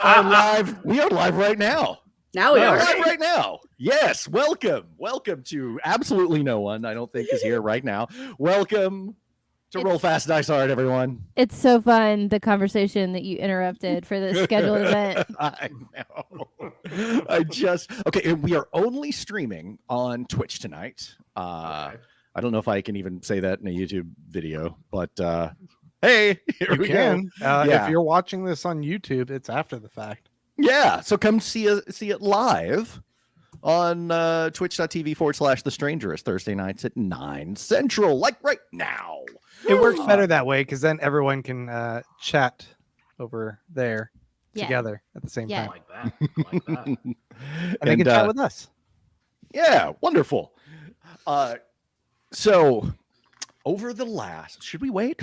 are live. We are live right now. Now we are live right now. Yes, welcome to absolutely no one. I don't think is here right now. Welcome to Roll Fast Dice Hard, everyone. It's so fun, the conversation that you interrupted for this scheduled event. I know. Okay, and we are only streaming on Twitch tonight. I don't know if I can even say that in a YouTube video, but hey, here we go. If you're watching this on YouTube, it's after the fact. Yeah, so come see it live on twitch.tv/The Strangerist Thursday nights at 9 Central, like right now. It works better that way because then everyone can chat over there together at the same time. I like that. And they can chat with us. Yeah, wonderful. So over the last, should we wait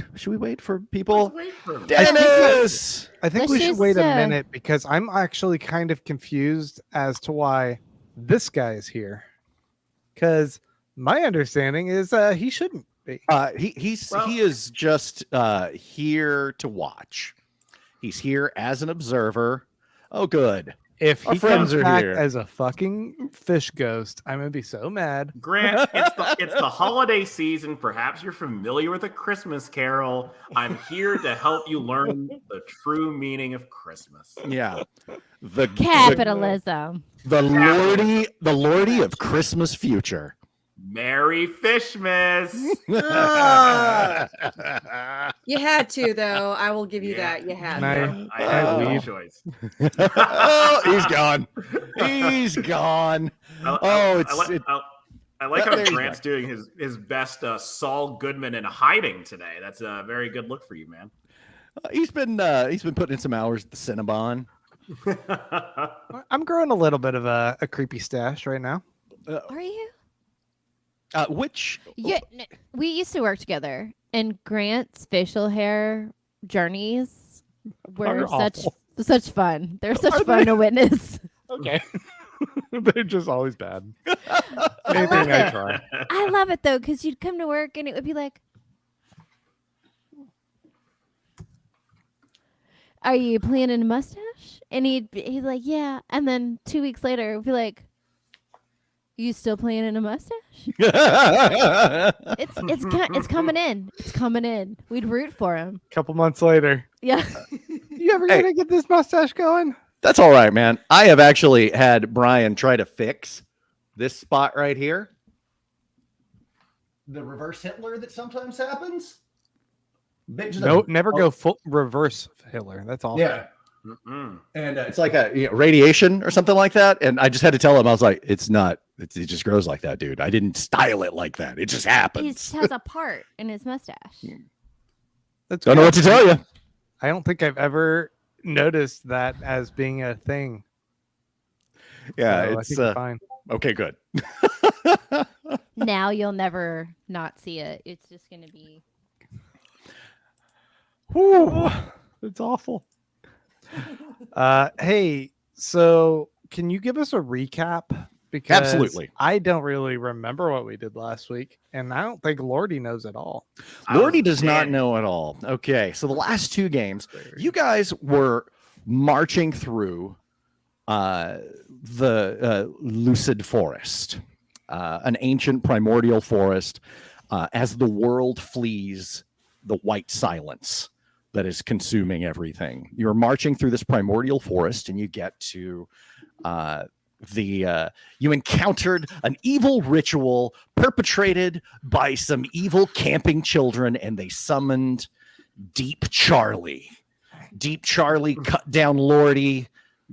for people? Let's wait for them. Dennis! I think we should wait a minute because I'm actually kind of confused as to why this guy is here. Because my understanding is he shouldn't be. He is just here to watch. He's here as an observer. Oh, good. If Our he friends comes are back here. as a fucking fish ghost, I'm gonna be so mad. Grant, it's the holiday season. Perhaps you're familiar with A Christmas Carol. I'm here to help you learn the true meaning of Christmas. Yeah. The Capitalism. The Lordi of Christmas future. Merry Fishmas. You had to, though. I will give you that. You had to. I had no choice. Oh, he's gone. He's gone. I like how There you Grant's doing his best Saul Goodman in hiding today. That's a very good look for you, man. He's been putting in some hours at the Cinnabon. I'm growing a little bit of a creepy stash right now. Are you? Which We used to work together, and Grant's facial hair journeys were such fun. They're such fun to witness. Okay. They're just always bad. Anything I try. I love it though, because you'd come to work and it would be like, "Are you planning a mustache?" And he'd like, "Yeah." And then 2 weeks later, it would be like, "You still planning a mustache?" It's coming in. It's coming in. We'd root for him. A couple months later. Yeah. You ever gonna get this mustache going? That's all right, man. I have actually had Brian try to fix this spot right here. The reverse Hitler that sometimes happens. Never go full reverse Hitler. That's all. Yeah. And it's like a radiation or something like that. And I just had to tell him, I was like, it's not. It just grows like that, dude. I didn't style it like that. It just happens. He just has a part in his mustache. Don't know what to tell you. I don't think I've ever noticed that as being a thing. Yeah, so it's fine. Okay, good. Now you'll never not see it. It's just going to be. Whew, it's awful. Hey, so can you give us a recap? Because Absolutely. I don't really remember what we did last week, and I don't think Lordi knows at all. Lordi does not know at all. Okay, so the last two games, you guys were marching through the Lucid Forest, an ancient primordial forest, as the world flees the white silence that is consuming everything. You're marching through this primordial forest, and you get to you encountered an evil ritual perpetrated by some evil camping children, and they summoned Deep Charlie. Deep Charlie cut down Lordi,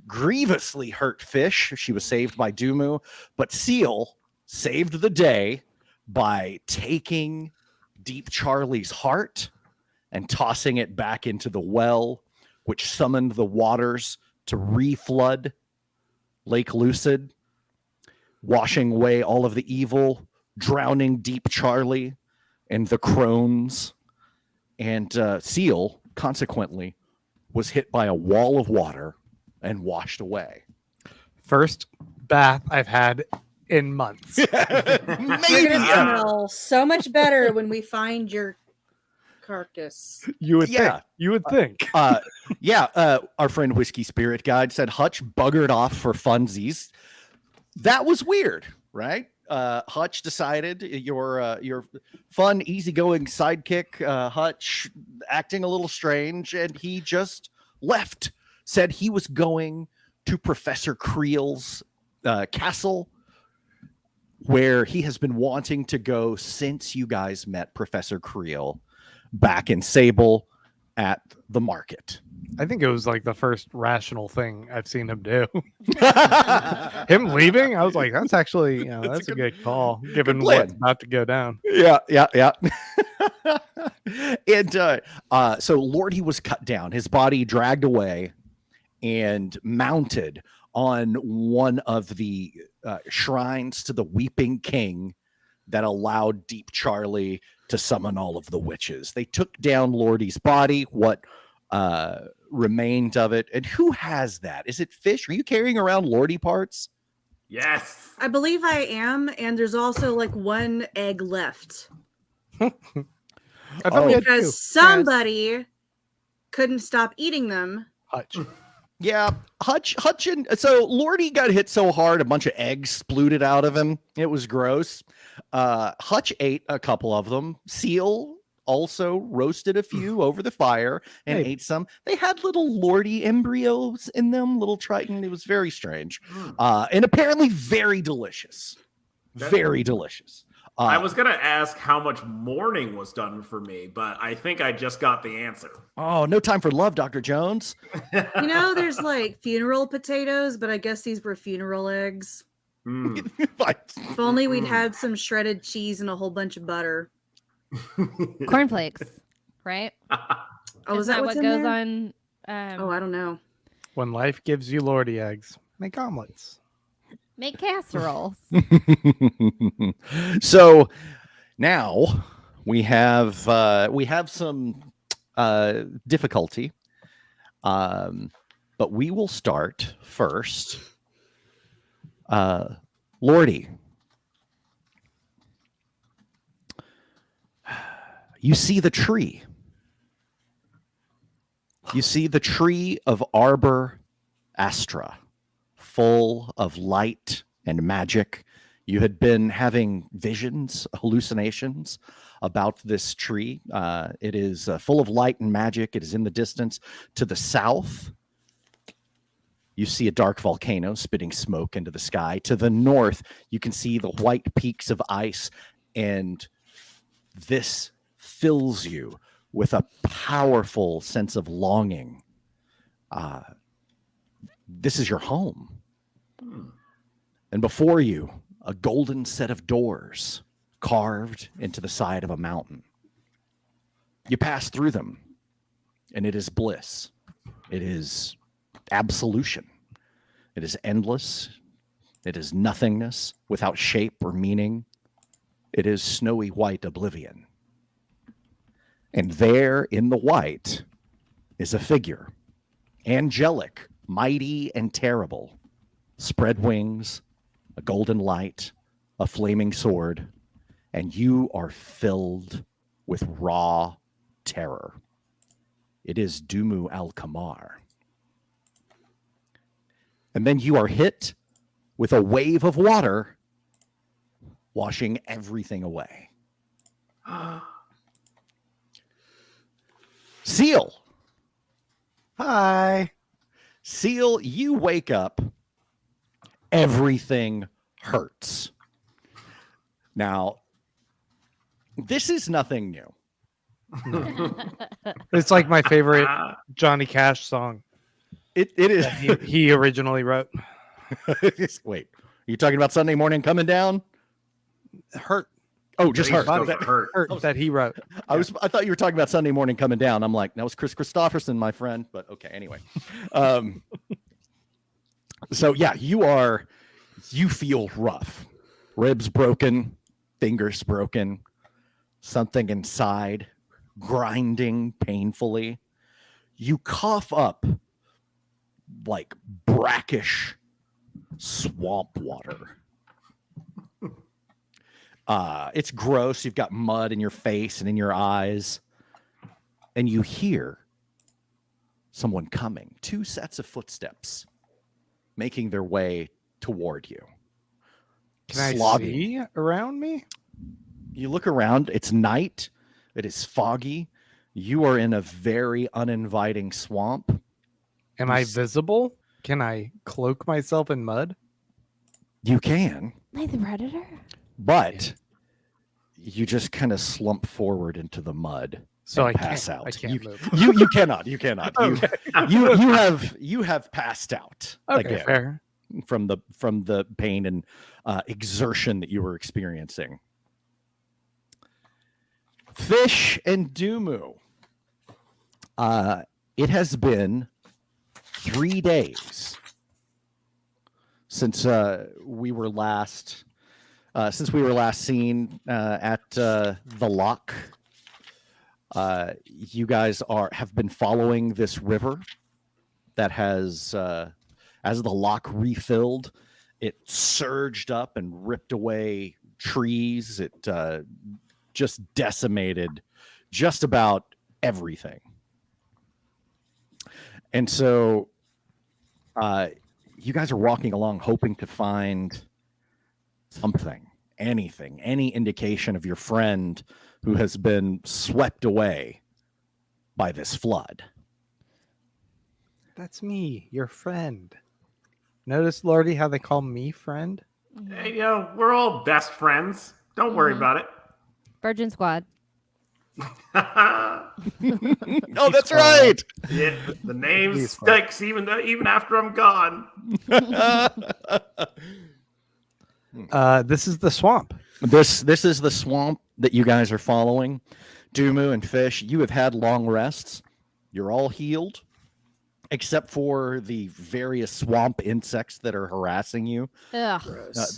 grievously hurt Fish. She was saved by Dumu, but Seal saved the day by taking Deep Charlie's heart and tossing it back into the well, which summoned the waters to reflood Lake Lucid, washing away all of the evil, drowning Deep Charlie and the crones. And Seal, consequently, was hit by a wall of water and washed away. First bath I've had in months. You're gonna smell so much better when we find your carcass. You would Yeah. think. You would think. Our friend Whiskey Spirit Guide said Hutch buggered off for funsies. That was weird, right? Hutch decided your fun, easygoing sidekick, Hutch, acting a little strange, and he just left. Said he was going to Professor Creel's castle, where he has been wanting to go since you guys met Professor Creel back in Sable at the market. I think it was like the first rational thing I've seen him do. Him leaving, I was like, that's actually, that's a good call, given what's about to go down. Yeah. And so Lordi was cut down, his body dragged away and mounted on one of the shrines to the Weeping King that allowed Deep Charlie to summon all of the witches. They took down Lordi's body, what remained of it. And who has that? Is it Fish? Are you carrying around Lordi parts? Yes. I believe I am, and there's also like one egg left. I thought we had two. Because somebody couldn't stop eating them. Hutch. Yeah, Hutch, and so Lordi got hit so hard, a bunch of eggs splooted out of him. It was gross. Hutch ate a couple of them. Seal also roasted a few over the fire and ate some. They had little Lordi embryos in them, little Triton. It was very strange, and apparently very delicious. Very delicious. I was going to ask how much mourning was done for me, but I think I just got the answer. Oh, no time for love, Dr. Jones. There's like funeral potatoes, but I guess these were funeral eggs. If only we'd had some shredded cheese and a whole bunch of butter. Cornflakes, right? Oh, is that what goes on? I don't know. When life gives you Lordi eggs, make omelets. Make casseroles. So now we have some difficulty, but we will start first. Lordi, you see the tree. You see the tree of Arbor Astra, full of light and magic. You had been having visions, hallucinations about this tree. It is full of light and magic. It is in the distance. To the south, you see a dark volcano spitting smoke into the sky. To the north, you can see the white peaks of ice, and this fills you with a powerful sense of longing. This is your home. And before you, a golden set of doors carved into the side of a mountain. You pass through them, and it is bliss. It is absolution. It is endless. It is nothingness without shape or meaning. It is snowy white oblivion. And there in the white is a figure, angelic, mighty, and terrible. Spread wings, a golden light, a flaming sword, and you are filled with raw terror. It is Dumu al-Kamar. And then you are hit with a wave of water, washing everything away. Seal. Hi. Seal, you wake up. Everything hurts. Now, this is nothing new. It's like my favorite Johnny Cash song. It is. He originally wrote. Wait, are you talking about Sunday Morning Coming Down? Hurt. Oh, just hurt. Hurt that he wrote. I thought you were talking about Sunday Morning Coming Down. I'm like, that was Chris Christopherson, my friend. But okay, anyway. So yeah, you feel rough. Ribs broken, fingers broken, something inside grinding painfully. You cough up like brackish swamp water. It's gross. You've got mud in your face and in your eyes. and you hear someone coming, 2 sets of footsteps making their way toward you. Can I Slogging. see around me? You look around, it's night, it is foggy. You are in a very uninviting swamp. Am I visible? Can I cloak myself in mud? You can, Like the predator? but you just kind of slump forward into the mud. So and I pass can't, out. I can't move. You cannot. You cannot. Okay. You have passed out Okay, again fair. from the pain and exertion that you were experiencing. Fish and Dumu. It has been 3 days since we were last seen at the lock. You guys have been following this river that has, as the lock refilled, it surged up and ripped away trees. It just decimated just about everything. And so you guys are walking along hoping to find something, anything, any indication of your friend who has been swept away by this flood. That's me, your friend. Notice, Lordi, how they call me friend? Hey, we're all best friends. Don't worry about it. Virgin Squad. Oh, that's right. Yeah, the name sticks even after I'm gone. This is the swamp. This is the swamp that you guys are following. Dumu and Fish, you have had long rests. You're all healed, except for the various swamp insects that are harassing you. Ugh.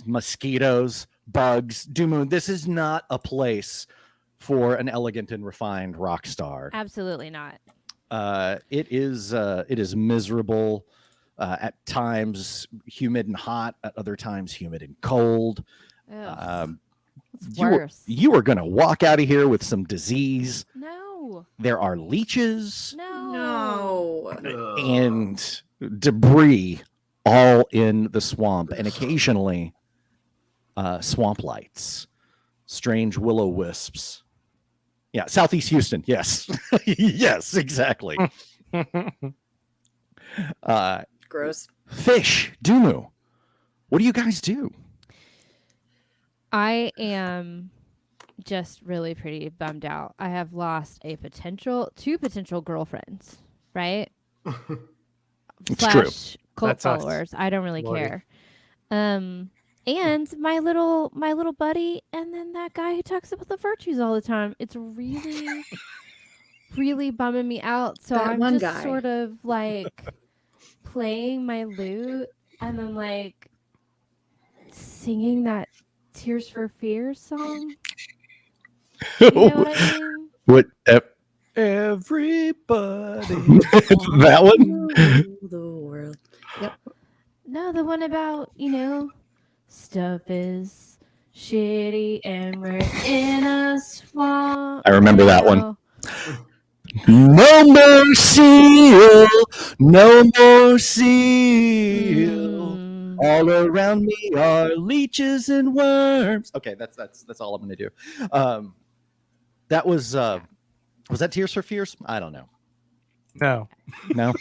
Mosquitoes, bugs. Dumu, this is not a place for an elegant and refined rock star. Absolutely not. It is miserable. At times humid and hot. At other times humid and cold. Worse. You are going to walk out of here with some disease. No. There are leeches No. and debris all in the swamp, and occasionally swamp lights, strange willow wisps. Yeah, Southeast Houston. Yes, yes, exactly. Gross. Fish, Dumu, what do you guys do? I am just really pretty bummed out. I have lost two potential girlfriends, right? It's Slash true. cult That's us, followers. I don't really Lordi. care. And my little buddy, and then that guy who talks about the virtues all the time. It's really, really bumming me out. So That I'm one just guy. sort of like playing my lute and then like singing that Tears for Fears song. You know what I mean? What? Everybody. That one? The world. Yep. No, the one about, stuff is shitty and we're in a swamp. I remember that one. know. No more seal, no more seal. All around me are leeches and worms. Okay, that's all I'm gonna do. That was that Tears for Fears? I don't know. No. No,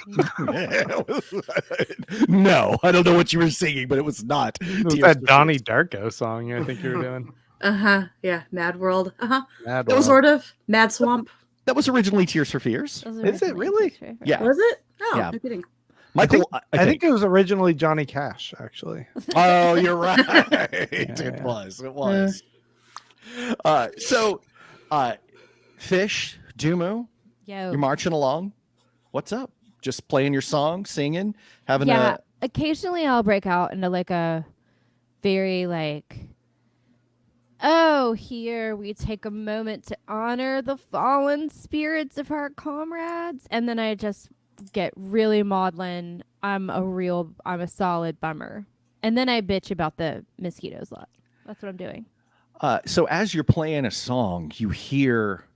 no, I don't know what you were singing, but it was not. It was Tears that for Donnie Fears. Darko song I think you were doing. Yeah. Mad World. Mad That was World. Sort of. Mad Swamp. That was originally Tears for Fears. Those Is it originally really? Tears for Fears. Yeah. Was it? Oh, Yeah. no kidding. Michael, I think it was originally Johnny Cash, actually. Oh, you're right. It Yeah. was. It was. So, Fish, Dumu, Yo. you're marching along. What's up? Just playing your song, singing, having Yeah, occasionally I'll break out into like a very like, oh, here we take a moment to honor the fallen spirits of our comrades. And then I just get really maudlin. I'm a solid bummer. And then I bitch about the mosquitoes a lot. That's what I'm doing. So as you're playing a song, you hear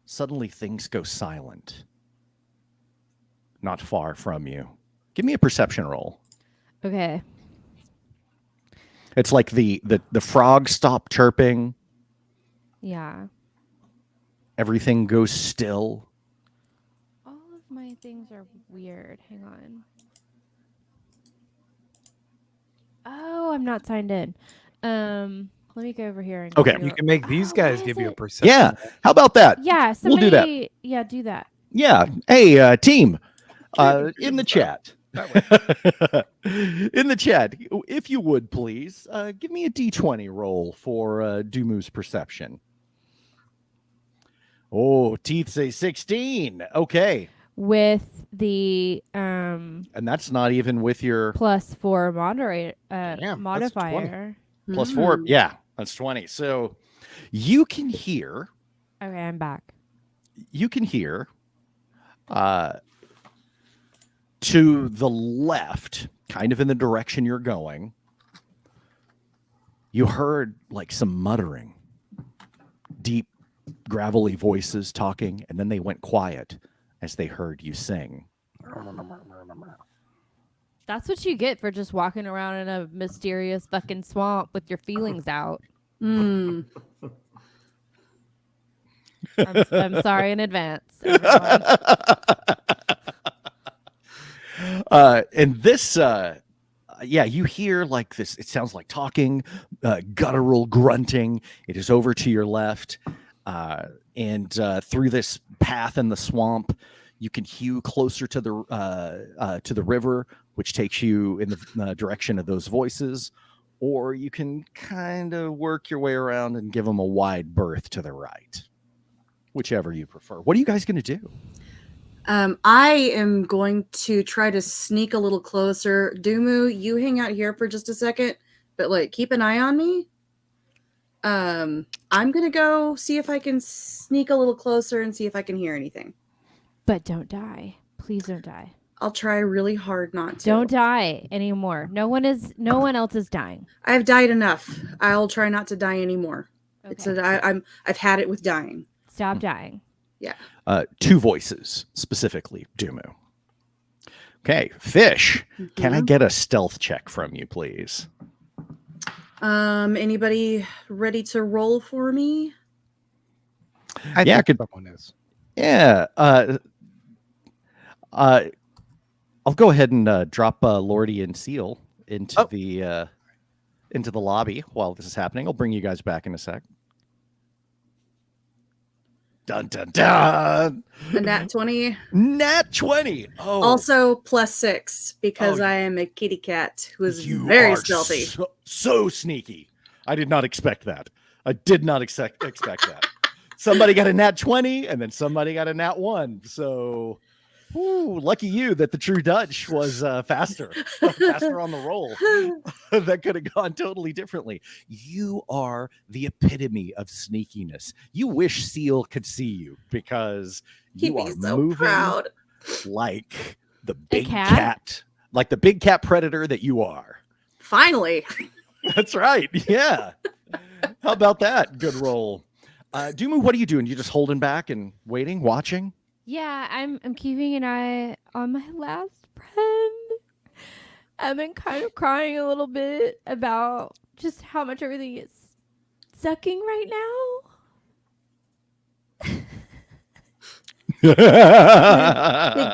suddenly things go silent. Not far from you. Give me a perception roll. Okay. It's like the frogs stop chirping. Yeah. Everything goes still. All of my things are weird. Hang on. Oh, I'm not signed in. Let me go over here and Okay. give You can make these guys give you a perception. Yeah. How about that? Yeah, We'll do that. Yeah, do that. Yeah. Hey, team, in the chat. In the chat, if you would please, give me a D20 roll for Dumu's perception. Oh, teeth say 16. Okay. With the And that's not even with your +4 moderator Damn, modifier. plus 4. Yeah, that's 20. So you can hear Okay, I'm back. to the left, kind of in the direction you're going, you heard like some muttering, deep, gravelly voices talking, and then they went quiet as they heard you sing. That's what you get for just walking around in a mysterious fucking swamp with your feelings out. Mm. I'm sorry in advance, everyone. And this, yeah, you hear like this. It sounds like talking, guttural grunting. It is over to your left, and through this path in the swamp, you can hew closer to the river, which takes you in the direction of those voices, or you can kind of work your way around and give them a wide berth to the right, whichever you prefer. What are you guys going to do? I am going to try to sneak a little closer. Dumu, you hang out here for just a second, but like keep an eye on me. I'm gonna go see if I can sneak a little closer and see if I can hear anything. But don't die. Please don't die. I'll try really hard not to. Don't die anymore. No one else is dying. I've died enough. I'll try not to die anymore. Okay. I've had it with dying. Stop dying. Yeah. 2 voices specifically, Dumu. Okay, Fish, can I get a stealth check from you, please? Anybody ready to roll for me? I Yeah, think someone is. Yeah. I'll go ahead and drop Lordi and Seal into the lobby while this is happening. I'll bring you guys back in a sec. Dun dun dun. A nat 20. Nat 20. Oh, Also +6 because I am a kitty cat who is you very are stealthy. So sneaky. I did not expect that. I did not expect that. Somebody got a nat 20 and then somebody got a nat 1. So, lucky you that the true Dutch was faster on the roll. That could have gone totally differently. You are the epitome of sneakiness. You wish Seal could see you because He'd you be are so moving proud. like the big cat? cat, like the big cat predator that you are. Finally. That's right. Yeah. How about that? Good roll. Dumu, what are you doing? You just holding back and waiting, watching? Yeah, I'm keeping an eye on my last friend. I've been kind of crying a little bit about just how much everything is sucking right now. Big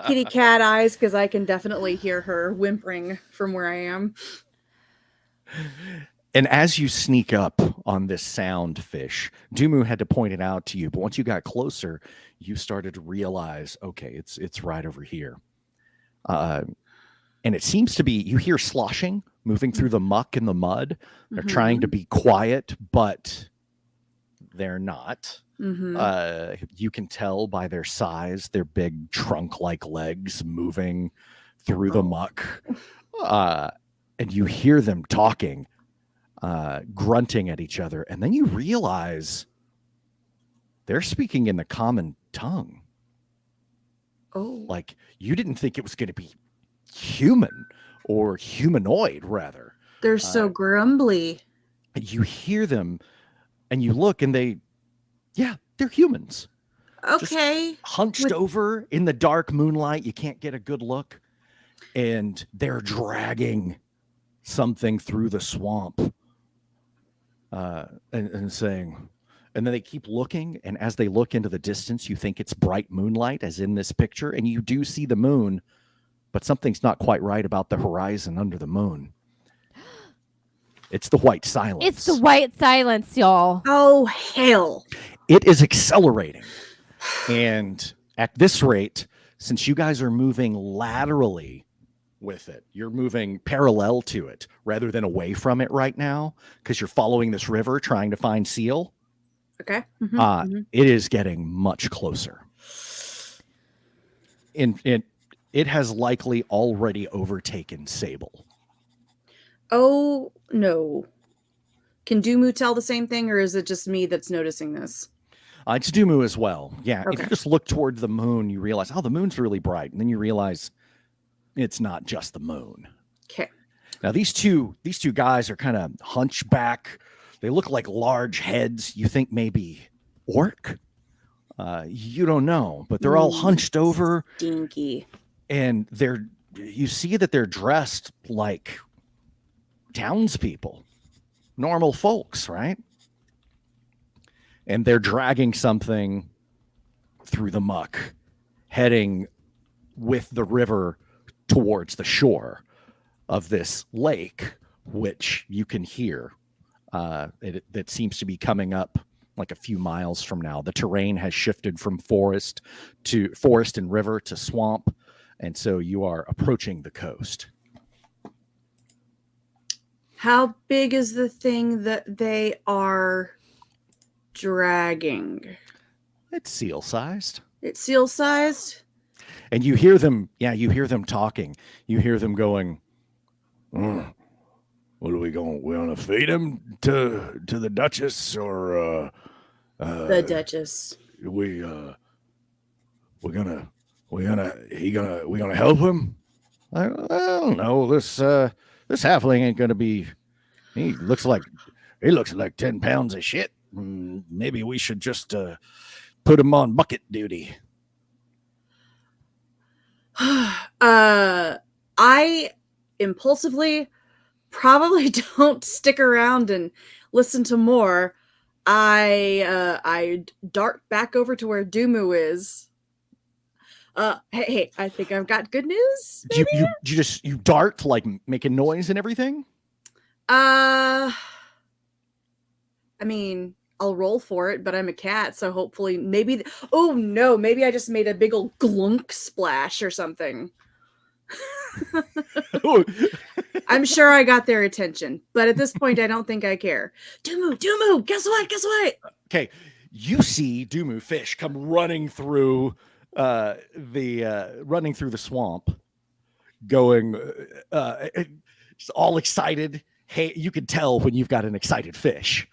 kitty cat eyes because I can definitely hear her whimpering from where I am. And as you sneak up on this sound, Fish, Dumu had to point it out to you. But once you got closer, you started to realize, okay, it's right over here. And it seems to be, you hear sloshing moving through the muck and the mud. They're trying to be quiet, but they're not. You can tell by their size, their big trunk-like legs moving through the muck. And you hear them talking, grunting at each other. And then you realize they're speaking in the common tongue. Oh. Like, you didn't think it was going to be human or humanoid, rather. They're so grumbly. You hear them and you look and they're humans. Okay. Hunched With- over in the dark moonlight. You can't get a good look. And they're dragging something through the swamp and saying, and then they keep looking. And as they look into the distance, you think it's bright moonlight, as in this picture. And you do see the moon, but something's not quite right about the horizon under the moon. It's the white silence. It's the white silence, y'all. Oh, hell. It is accelerating. And at this rate, since you guys are moving laterally with it, you're moving parallel to it rather than away from it right now, because you're following this river trying to find seal. Okay. Mhm. It is getting much closer. It has likely already overtaken Sable. Oh, no. Can Dumu tell the same thing, or is it just me that's noticing this? It's Dumu as well. Yeah. If Okay. you just look toward the moon, you realize, oh, the moon's really bright. And then you realize it's not just the moon. Okay. Now, these two guys are kind of hunchback. They look like large heads. You think maybe orc? You don't know, but they're all hunched over. Dinky. And you see that they're dressed like townspeople, normal folks, right? And they're dragging something through the muck, heading with the river towards the shore of this lake, which you can hear. That seems to be coming up like a few miles from now. The terrain has shifted from forest and river to swamp, and so you are approaching the coast. How big is the thing that they are dragging? It's seal-sized. It's seal-sized? And you hear them, talking. You hear them going, what are we going? We want to feed him to the Duchess, or The Duchess. we gonna help him? I don't know. This halfling ain't gonna be. He looks like 10 pounds of shit. Maybe we should just put him on bucket duty. I impulsively probably don't stick around and listen to more. I dart back over to where Dumu is. Hey, I think I've got good news. You dart, like making noise and everything? I mean, I'll roll for it, but I'm a cat, so hopefully maybe oh no, maybe I just made a big old glunk splash or something. I'm sure I got their attention, but at this point I don't think I care. Dumu, guess what? Okay, you see Dumu fish come running through the swamp, going just all excited. Hey, you can tell when you've got an excited fish.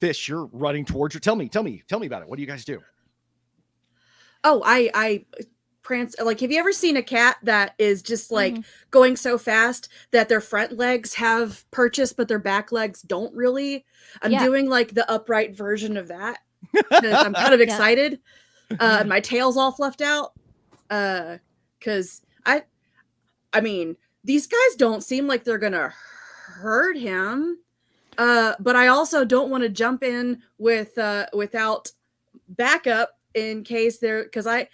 Fish, you're running towards her. Tell me about it. What do you guys do? Oh, I prance. Like, have you ever seen a cat that is just like going so fast that their front legs have purchase, but their back legs don't really? I'm doing like the upright version of that because I'm kind of excited. My tail's all fluffed out. Because I mean, these guys don't seem like they're gonna hurt him. But I also don't want to jump in without backup in case they're, because I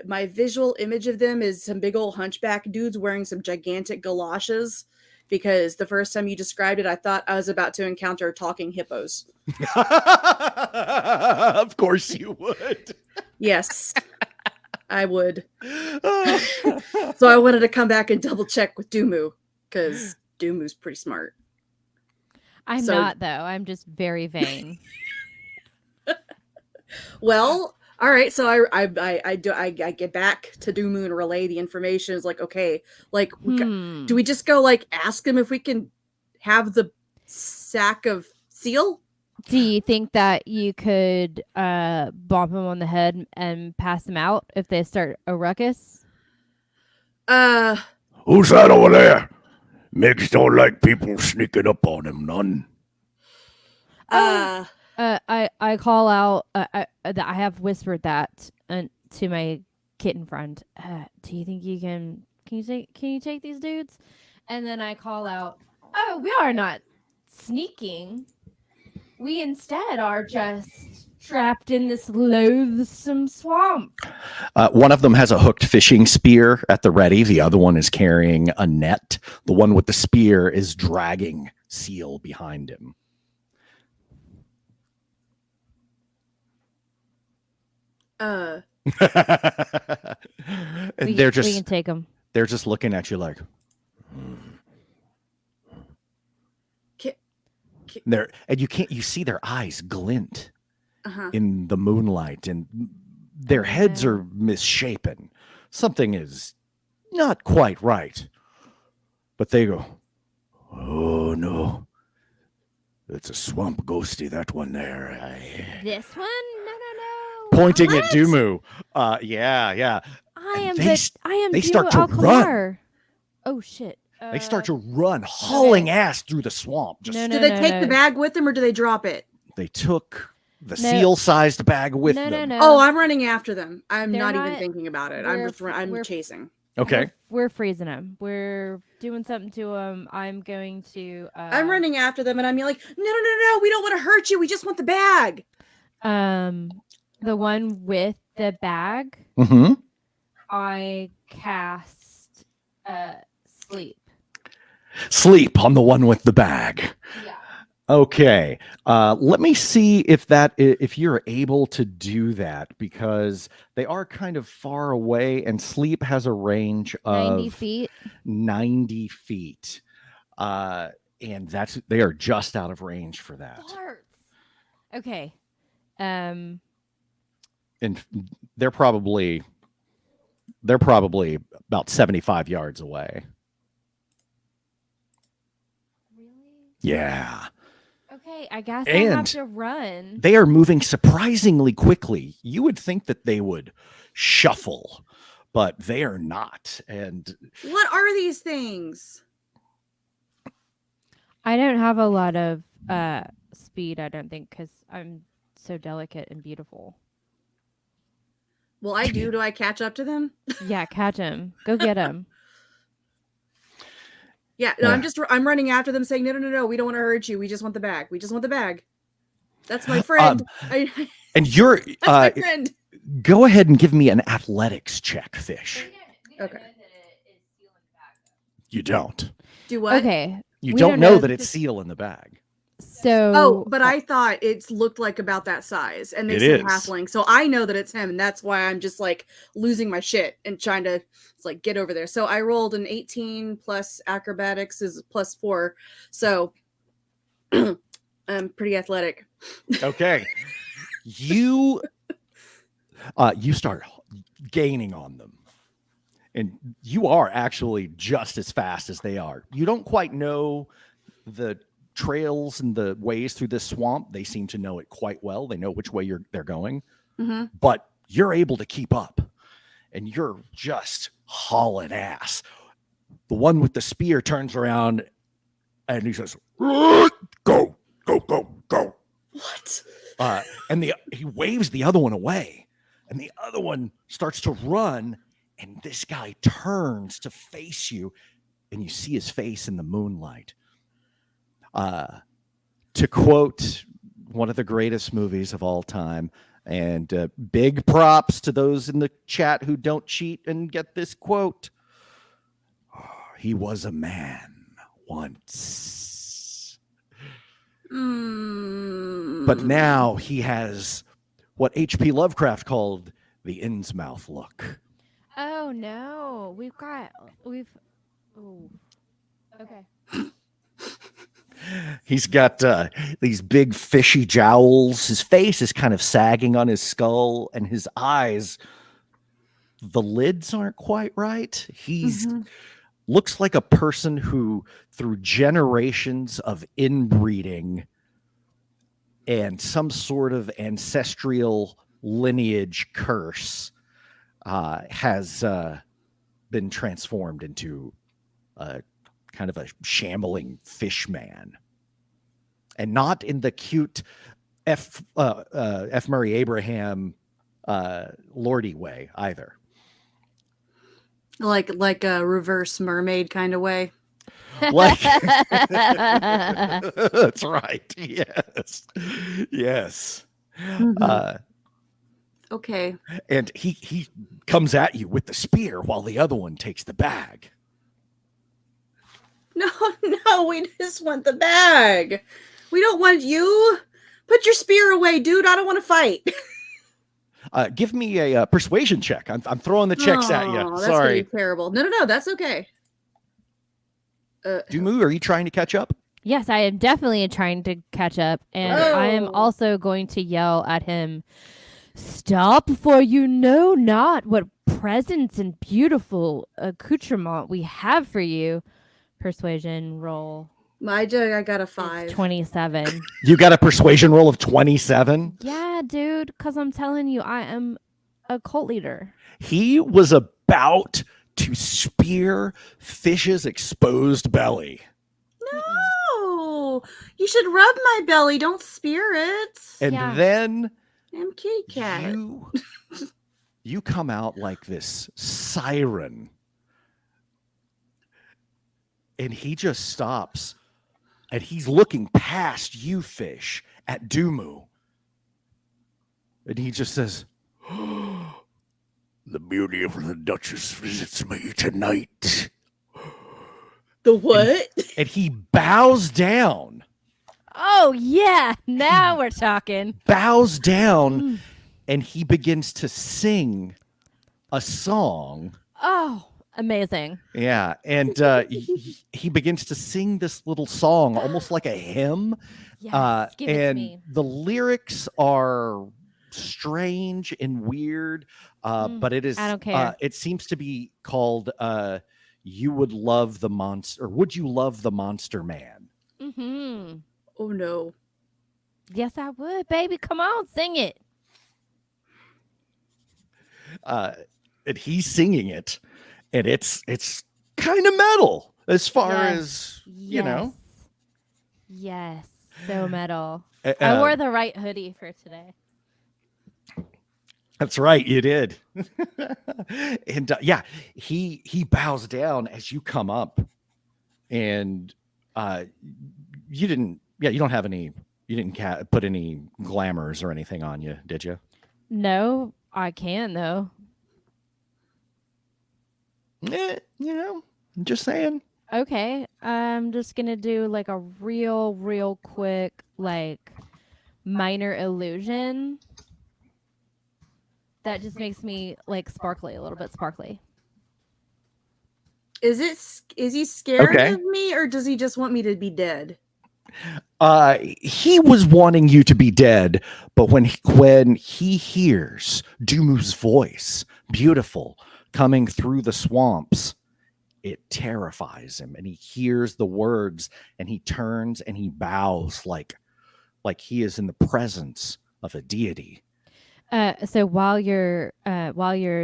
my visual image of them is some big old hunchback dudes wearing some gigantic galoshes, because the first time you described it, I thought I was about to encounter talking hippos. Of course you would. Yes, I would. So I wanted to come back and double check with Dumu, because Dumu's pretty smart. I'm not, though. I'm just very vain. Well, all right. So I get back to Dumu and relay the information. It's like, okay, like, do we just go like ask him if we can have the sack of seal? Do you think that you could bump him on the head and pass him out if they start a ruckus? Who's that over there? Migs don't like people sneaking up on him, none. I call out. I have whispered that to my kitten friend. Do you think you can? Can you take these dudes? And then I call out. Oh, we are not sneaking. We instead are just trapped in this loathsome swamp. One of them has a hooked fishing spear at the ready. The other one is carrying a net. The one with the spear is dragging Seal behind him. We They're can take them. They're just looking at you like. And you see their eyes glint in the moonlight, and their heads are misshapen. Something is not quite right. But they go, "Oh no, it's a swamp ghosty, that one there." This one? No. Pointing What? at Dumu. Yeah. I am They Dumu start to Alcamar. Oh shit. They start to run, hauling ass through the swamp. Just Do they take the bag with them or do they drop it? They took the seal-sized bag with them. No. Oh, I'm running after them. I'm They're not even not- thinking about it. I'm chasing. Okay. We're freezing them. We're doing something to them. I'm going to. I'm running after them and I'm like, no. We don't want to hurt you. We just want the bag. The one with the bag. Mm-hmm. I cast sleep. Sleep on the one with the bag. Yeah. Okay. Let me see if you're able to do that, because they are kind of far away and sleep has a range of 90 feet. 90 feet. And they are just out of range for that. Okay. And they're probably about 75 yards away. Yeah. Okay, I guess I have And to run. they are moving surprisingly quickly. You would think that they would shuffle, but they are not. And What are these things? I don't have a lot of speed, I don't think, because I'm so delicate and beautiful. Well, I do. Do I catch up to them? Yeah, catch him. Go get him. Yeah, no, I'm running after them saying, no, we don't want to hurt you. We just want the bag. We just want the bag. That's my friend. And you're That's my friend. go ahead and give me an athletics check, Fish. Okay. You don't. Do what? Okay. You We don't don't know know that that it's seal in the bag. So. Oh, but I thought it looked like about that size, and they It said is. halfling, so I know that it's him, and that's why I'm just like losing my shit and trying to like get over there. So I rolled an 18 plus acrobatics is plus 4, so I'm pretty athletic. Okay. You start gaining on them. And you are actually just as fast as they are. You don't quite know the trails and the ways through this swamp. They seem to know it quite well. They know which way they're going. Mm-hmm. But you're able to keep up. And you're just hauling ass. The one with the spear turns around and he says, "Go." What? And he waves the other one away. And the other one starts to run. And this guy turns to face you, and you see his face in the moonlight. To quote one of the greatest movies of all time, and big props to those in the chat who don't cheat and get this quote. He was a man once. But now he has what H.P. Lovecraft called the Innsmouth look. Oh no, oh, okay. He's got these big fishy jowls. His face is kind of sagging on his skull, and his eyes, the lids aren't quite right. He's looks like a person who, through generations of inbreeding and some sort of ancestral lineage curse, has been transformed into kind of a shambling fish man. and not in the cute F. Murray Abraham Lordi way either. Like a reverse mermaid kind of way. Like that's right. Yes. Yes. Mhm. Okay. And he comes at you with the spear while the other one takes the bag. No, we just want the bag. We don't want you. Put your spear away, dude. I don't want to fight. Give me a persuasion check. I'm throwing the checks at you. That's gonna Sorry. be terrible. No, that's okay. Dumu, are you trying to catch up? Yes, I am definitely trying to catch up, and I am Oh. also going to yell at him, "Stop, for you know not what presents and beautiful accoutrement we have for you." Persuasion roll I got a is 5. 27. You got a persuasion roll of 27. Yeah, dude, because I'm telling you, I am a cult leader. He was about to spear Fish's exposed belly. No, you should rub my belly. Don't spear it. And Yeah. then I'm kitty cat. you come out like this siren. And he just stops. And he's looking past you, Fish, at Dumu. And he just says, "The beauty of the Duchess visits me tonight." The what? And he bows down. Oh, yeah, now we're talking. Bows down, and he begins to sing a song. Oh, amazing. Yeah, and he begins to sing this little song, almost like a hymn. Yes, give it to And me. the lyrics are strange and weird, but it is. I don't care. It seems to be called "You Would Love the Monster," or "Would You Love the Monster Man?" Mm-hmm. Oh no. Yes, I would, baby. Come on, sing it. And he's singing it, and it's kind of metal as far Yes. as you know. Yes, so metal. Uh, I wore the right hoodie for today. That's right, you did. And yeah, he bows down as you come up, and you didn't. Yeah, you don't have any. You didn't put any glamours or anything on you, did you? No, I can though. You know, I'm just saying. Okay, I'm just gonna do like a real quick like minor illusion. That just makes me like sparkly, a little bit sparkly. Is he scared Okay. of me, or does he just want me to be dead? He was wanting you to be dead, but when he hears Dumu's voice, beautiful, coming through the swamps, it terrifies him, and he hears the words, and he turns and he bows like he is in the presence of a deity. So while you're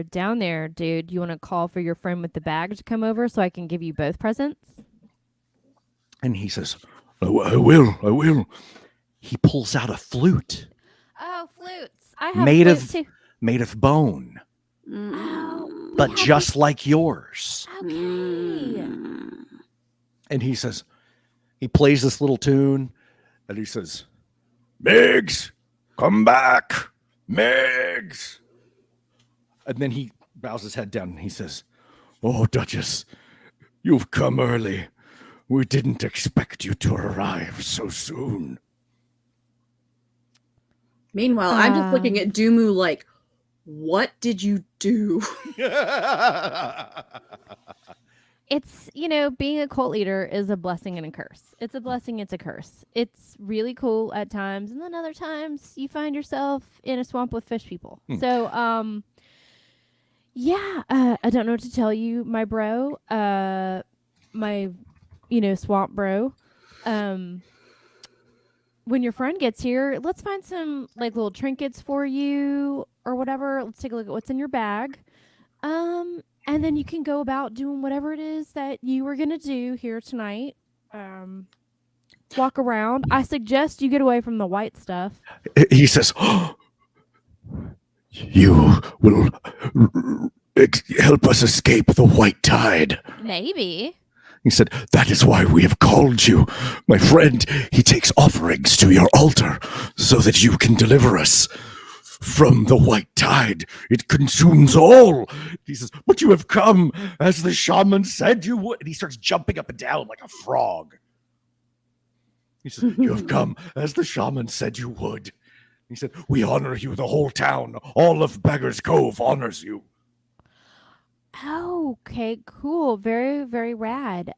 down there, dude, you want to call for your friend with the bag to come over so I can give you both presents? And he says, I will. He pulls out a flute Oh, flutes! I have Made flutes of- too. made of bone, Mm. but just like yours. Okay. Mm. And he says, he plays this little tune, and he says, "Miggs, come back, Miggs." And then he bows his head down and he says, "Oh, Duchess, you've come early. We didn't expect you to arrive so soon." Meanwhile, I'm just looking at Dumu like, what did you do? It's, being a cult leader is a blessing and a curse. It's a blessing, it's a curse. It's really cool at times, and then other times you find yourself in a swamp with fish people. So, I don't know what to tell you, my bro, my, swamp bro. When your friend gets here, let's find some like little trinkets for you or whatever. Let's take a look at what's in your bag. And then you can go about doing whatever it is that you were going to do here tonight. walk around. I suggest you get away from the white stuff. He says, "You will help us escape the white tide." Maybe. He said, "That is why we have called you. My friend, he takes offerings to your altar so that you can deliver us from the white tide. It consumes all." He says, "But you have come as the shaman said you would." And he starts jumping up and down like a frog. He says, "You have come as the shaman said you would." He said, "We honor you. The whole town, all of Beggar's Cove honors you." Okay, cool. Very, very rad.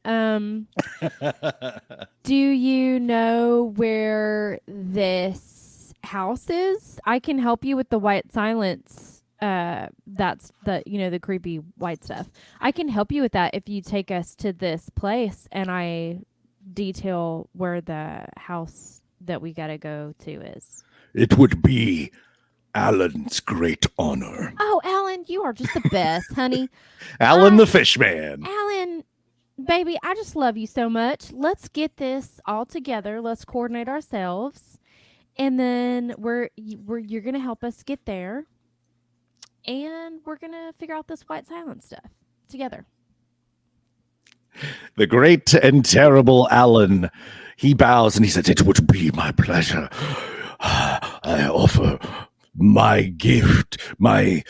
Do you know where this house is? I can help you with the white silence. That's the creepy white stuff. I can help you with that if you take us to this place and I detail where the house that we gotta go to is. It would be Alan's great honor. Oh, Alan, you are just the best, honey. Alan the Fishman. Alan, baby, I just love you so much. Let's get this all together. Let's coordinate ourselves, and then you're gonna help us get there, and we're gonna figure out this white silence stuff together. The great and terrible Alan. He bows and he says, "It would be my pleasure. I offer my gift, my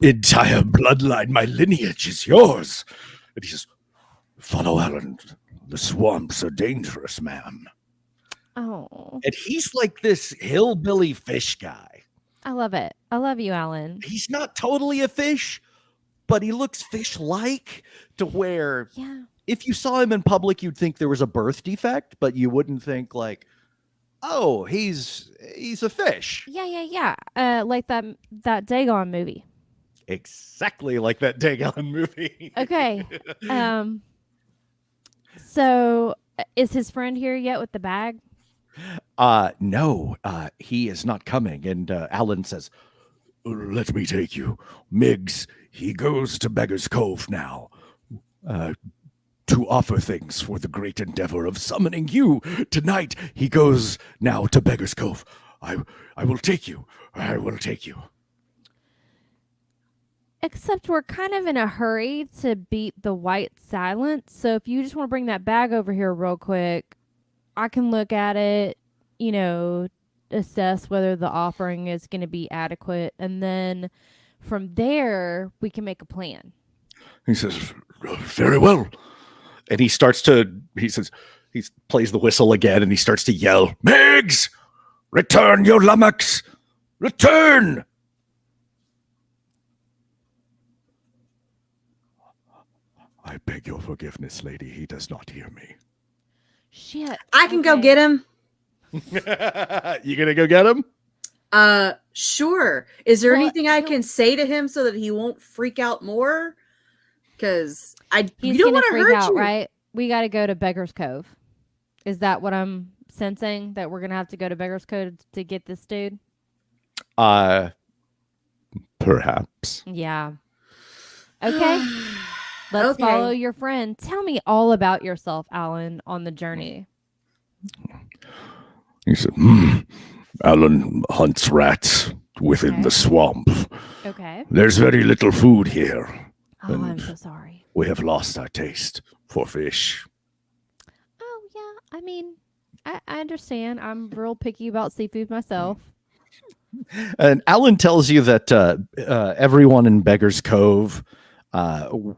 entire bloodline, my lineage is yours." And he says, "Follow Alan. The swamps are dangerous, ma'am." Oh, And he's like this hillbilly fish guy. I love it. I love you, Alan. He's not totally a fish, but he looks fish-like to where Yeah. if you saw him in public, you'd think there was a birth defect, but you wouldn't think like, "Oh, he's a fish." Yeah. Like that Dagon movie. Exactly like that Dagon movie. Okay. So is his friend here yet with the bag? No, he is not coming. And Alan says, "Let me take you. Miggs, he goes to Beggar's Cove now to offer things for the great endeavor of summoning you. Tonight, he goes now to Beggar's Cove. I will take you. I will take you." Except we're kind of in a hurry to beat the white silence. So if you just want to bring that bag over here real quick, I can look at it, assess whether the offering is going to be adequate. And then from there, we can make a plan. He says, "Very well." And he plays the whistle again and he starts to yell, "Miggs, return your lummox, return." "I beg your forgiveness, lady. He does not hear me." Shit. I can go Okay. get him. You gonna go get him? Sure. Is there Well, anything I can say to him so that he won't freak out more? Because He's you don't gonna want to freak hurt out, you, right? We got to go to Beggar's Cove. Is that what I'm sensing? That we're gonna have to go to Beggar's Cove to get this dude? Perhaps. Yeah. Okay. Let's Okay. follow your friend. Tell me all about yourself, Alan, on the journey. He said, "Alan hunts rats within Okay. the swamp. Okay. There's very little food here. Oh, I'm And- so sorry. We have lost our taste for fish." Oh, yeah. I mean, I understand. I'm real picky about seafood myself. And Alan tells you that everyone in Beggar's Cove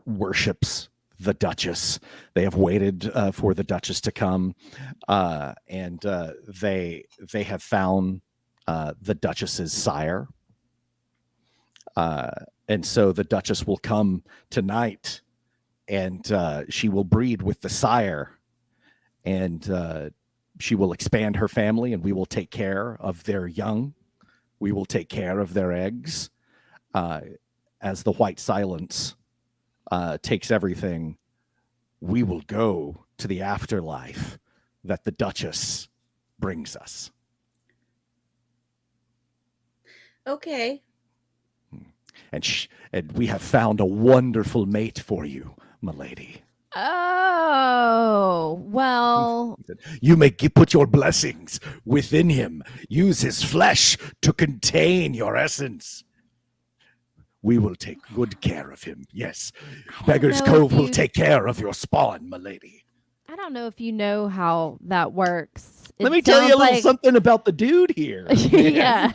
worships the Duchess. They have waited for the Duchess to come, and they have found the Duchess's sire. And so the Duchess will come tonight, and she will breed with the sire, and she will expand her family, and we will take care of their young. We will take care of their eggs. As the white silence takes everything, we will go to the afterlife that the Duchess brings us. Okay. And we have found a wonderful mate for you, my lady. Oh, well, You may put your blessings within him. Use his flesh to contain your essence. We will take good care of him. Yes. Beggar's know Cove if will you- take care of your spawn, my lady. I don't know if you know how that works. Let It me tell you a sounds little like- something about the dude here. Yeah.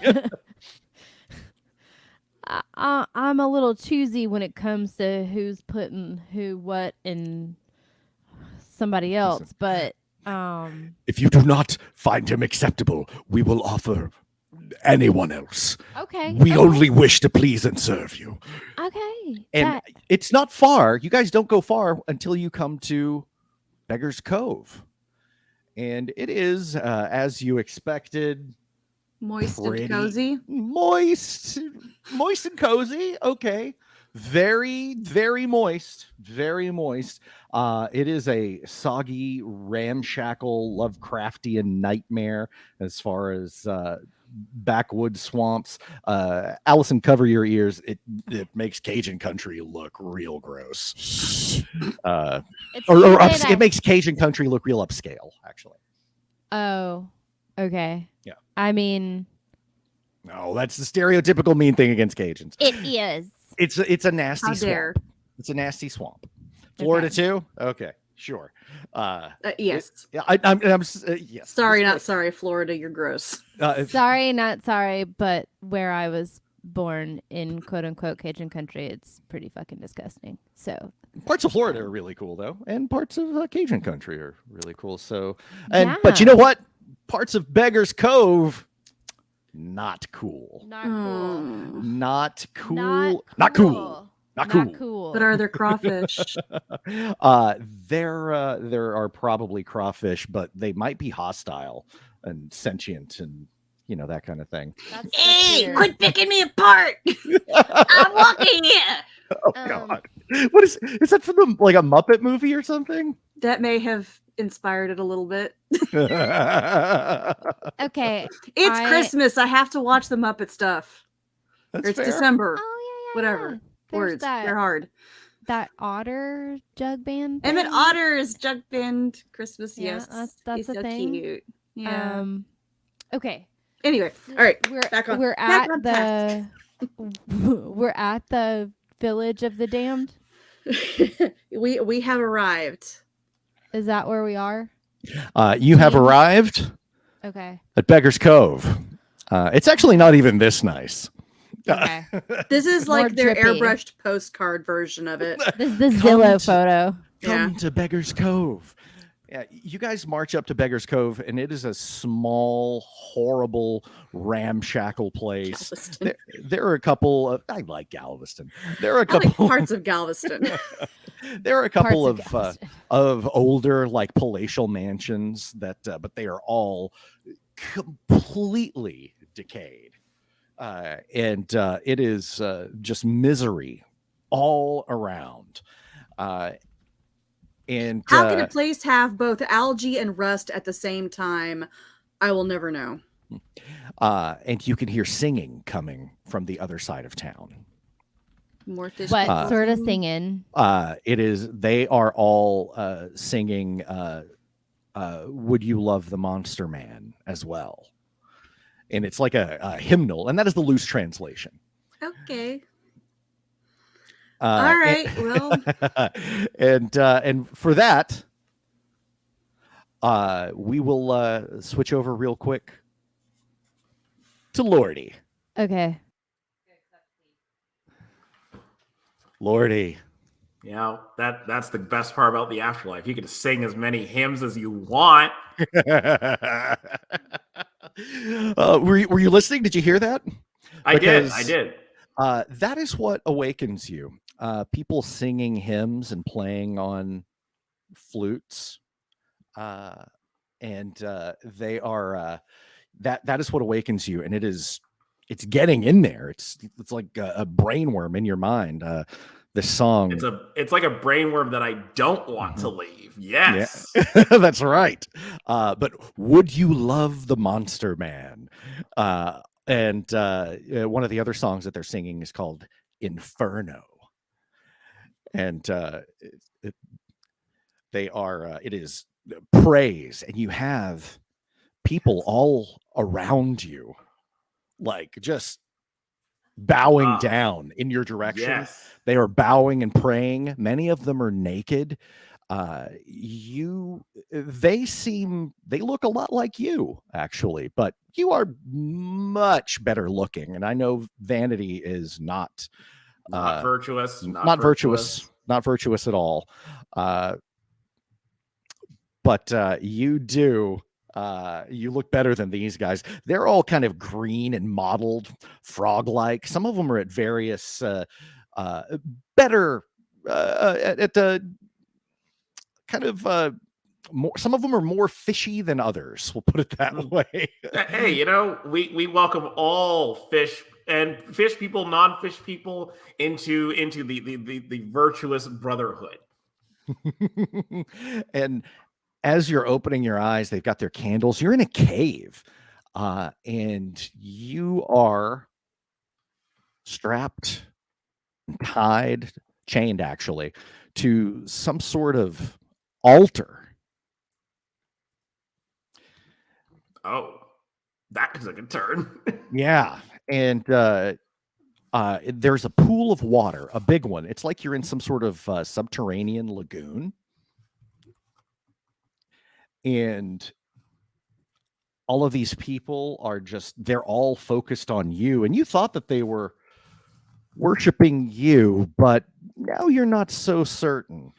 I'm a little choosy when it comes to who's putting who, what, in somebody else, but If you do not find him acceptable, we will offer anyone else. okay. We okay, only wish to please and serve you. okay. And that- it's not far. You guys don't go far until you come to Beggar's Cove. And it is, as you expected, Moist pretty and cozy. moist and cozy. Okay. Very, very moist. Very moist. It is a soggy, ramshackle, Lovecraftian nightmare as far as backwood swamps. Allison, cover your ears. It makes Cajun country look real gross. Shh. It's Or too late, it makes Cajun country look real upscale, actually. Oh, okay. Yeah. I mean, No, that's the stereotypical mean thing against Cajuns. it is. It's a nasty How swamp. dare. It's a nasty swamp. Florida Okay. too? Okay, sure. Yes. Yeah, I'm yes. Sorry, not sorry, Florida. You're gross. Sorry, not sorry, but where I was born in quote unquote Cajun country, it's pretty fucking disgusting. So Parts of Florida are really cool though, and parts of Cajun country are really cool. So, but you Yeah. know what? Parts of Beggar's Cove, not cool. not cool. Not cool. Not Not cool. Not cool. Not cool. But are there crawfish? There are probably crawfish, but they might be hostile and sentient and that kind of thing. That's weird. quit picking me apart. I'm walking here. Oh God! What is that from like a Muppet movie or something? That may have inspired it a little bit. Okay. It's I- Christmas. I have to watch the Muppet stuff. That's Or it's fair. December. Oh yeah, Whatever. yeah. There's Words. that They're hard. that otter jug band. Emmett thing. Otter's Jug Band Christmas. Yeah, Yes, that's He's a so thing. cute. Yeah. Okay. Anyway, all right. We're back on- we're back at on the we're at the village of the damned. we have arrived. Is that where we are? You have James? arrived Okay. at Beggar's Cove. It's actually not even this nice. Okay. This is More like their drippy. airbrushed postcard version of it. This is the Come Zillow to- photo. Come Yeah. to Beggar's Cove. Yeah, you guys march up to Beggar's Cove, and it is a small, horrible, ramshackle place. Galveston. There are a couple of. I like Galveston. There are a I like couple. parts of Galveston. There are a couple Parts of Galveston. of older like palatial mansions that, but they are all completely decayed, and it is just misery all around. And How can a place have both algae and rust at the same time? I will never know. and you can hear singing coming from the other side of town. More fish. What people. sort of singing? It is. They are all singing. Would you love the Monster Man as well? And it's like a hymnal, and that is the loose translation. Okay. All right, well. and for that, we will switch over real quick to Lordi. Okay. Lordi. That's the best part about the afterlife. You can sing as many hymns as you want. Were you listening? Did you hear that? I Because- did. That is what awakens you. People singing hymns and playing on flutes, and they are that is what awakens you, and it's getting in there. It's like a brainworm in your mind. This song. It's like a brainworm that I don't want to leave. Yes. Yeah. That's right. But would you love the Monster Man? And one of the other songs that they're singing is called Inferno. And They are. It is praise, and you have people all around you, like just bowing down in your direction. Yes. They are bowing and praying. Many of them are naked. They look a lot like you, actually, but you are much better looking. And I know vanity is not virtuous, not virtuous at all. But you do. You look better than these guys. They're all kind of green and mottled, frog-like. Some of them are at various better at the kind of more. Some of them are more fishy than others. We'll put it that way. Hey, we welcome all fish and fish people, non-fish people into the virtuous brotherhood. And as you're opening your eyes, they've got their candles. You're in a cave, and you are strapped, tied, chained actually, to some sort of altar. Oh, that took a turn. Yeah, and there's a pool of water, a big one. It's like you're in some sort of subterranean lagoon. And all of these people are they're all focused on you. And you thought that they were worshiping you, but now you're not so certain.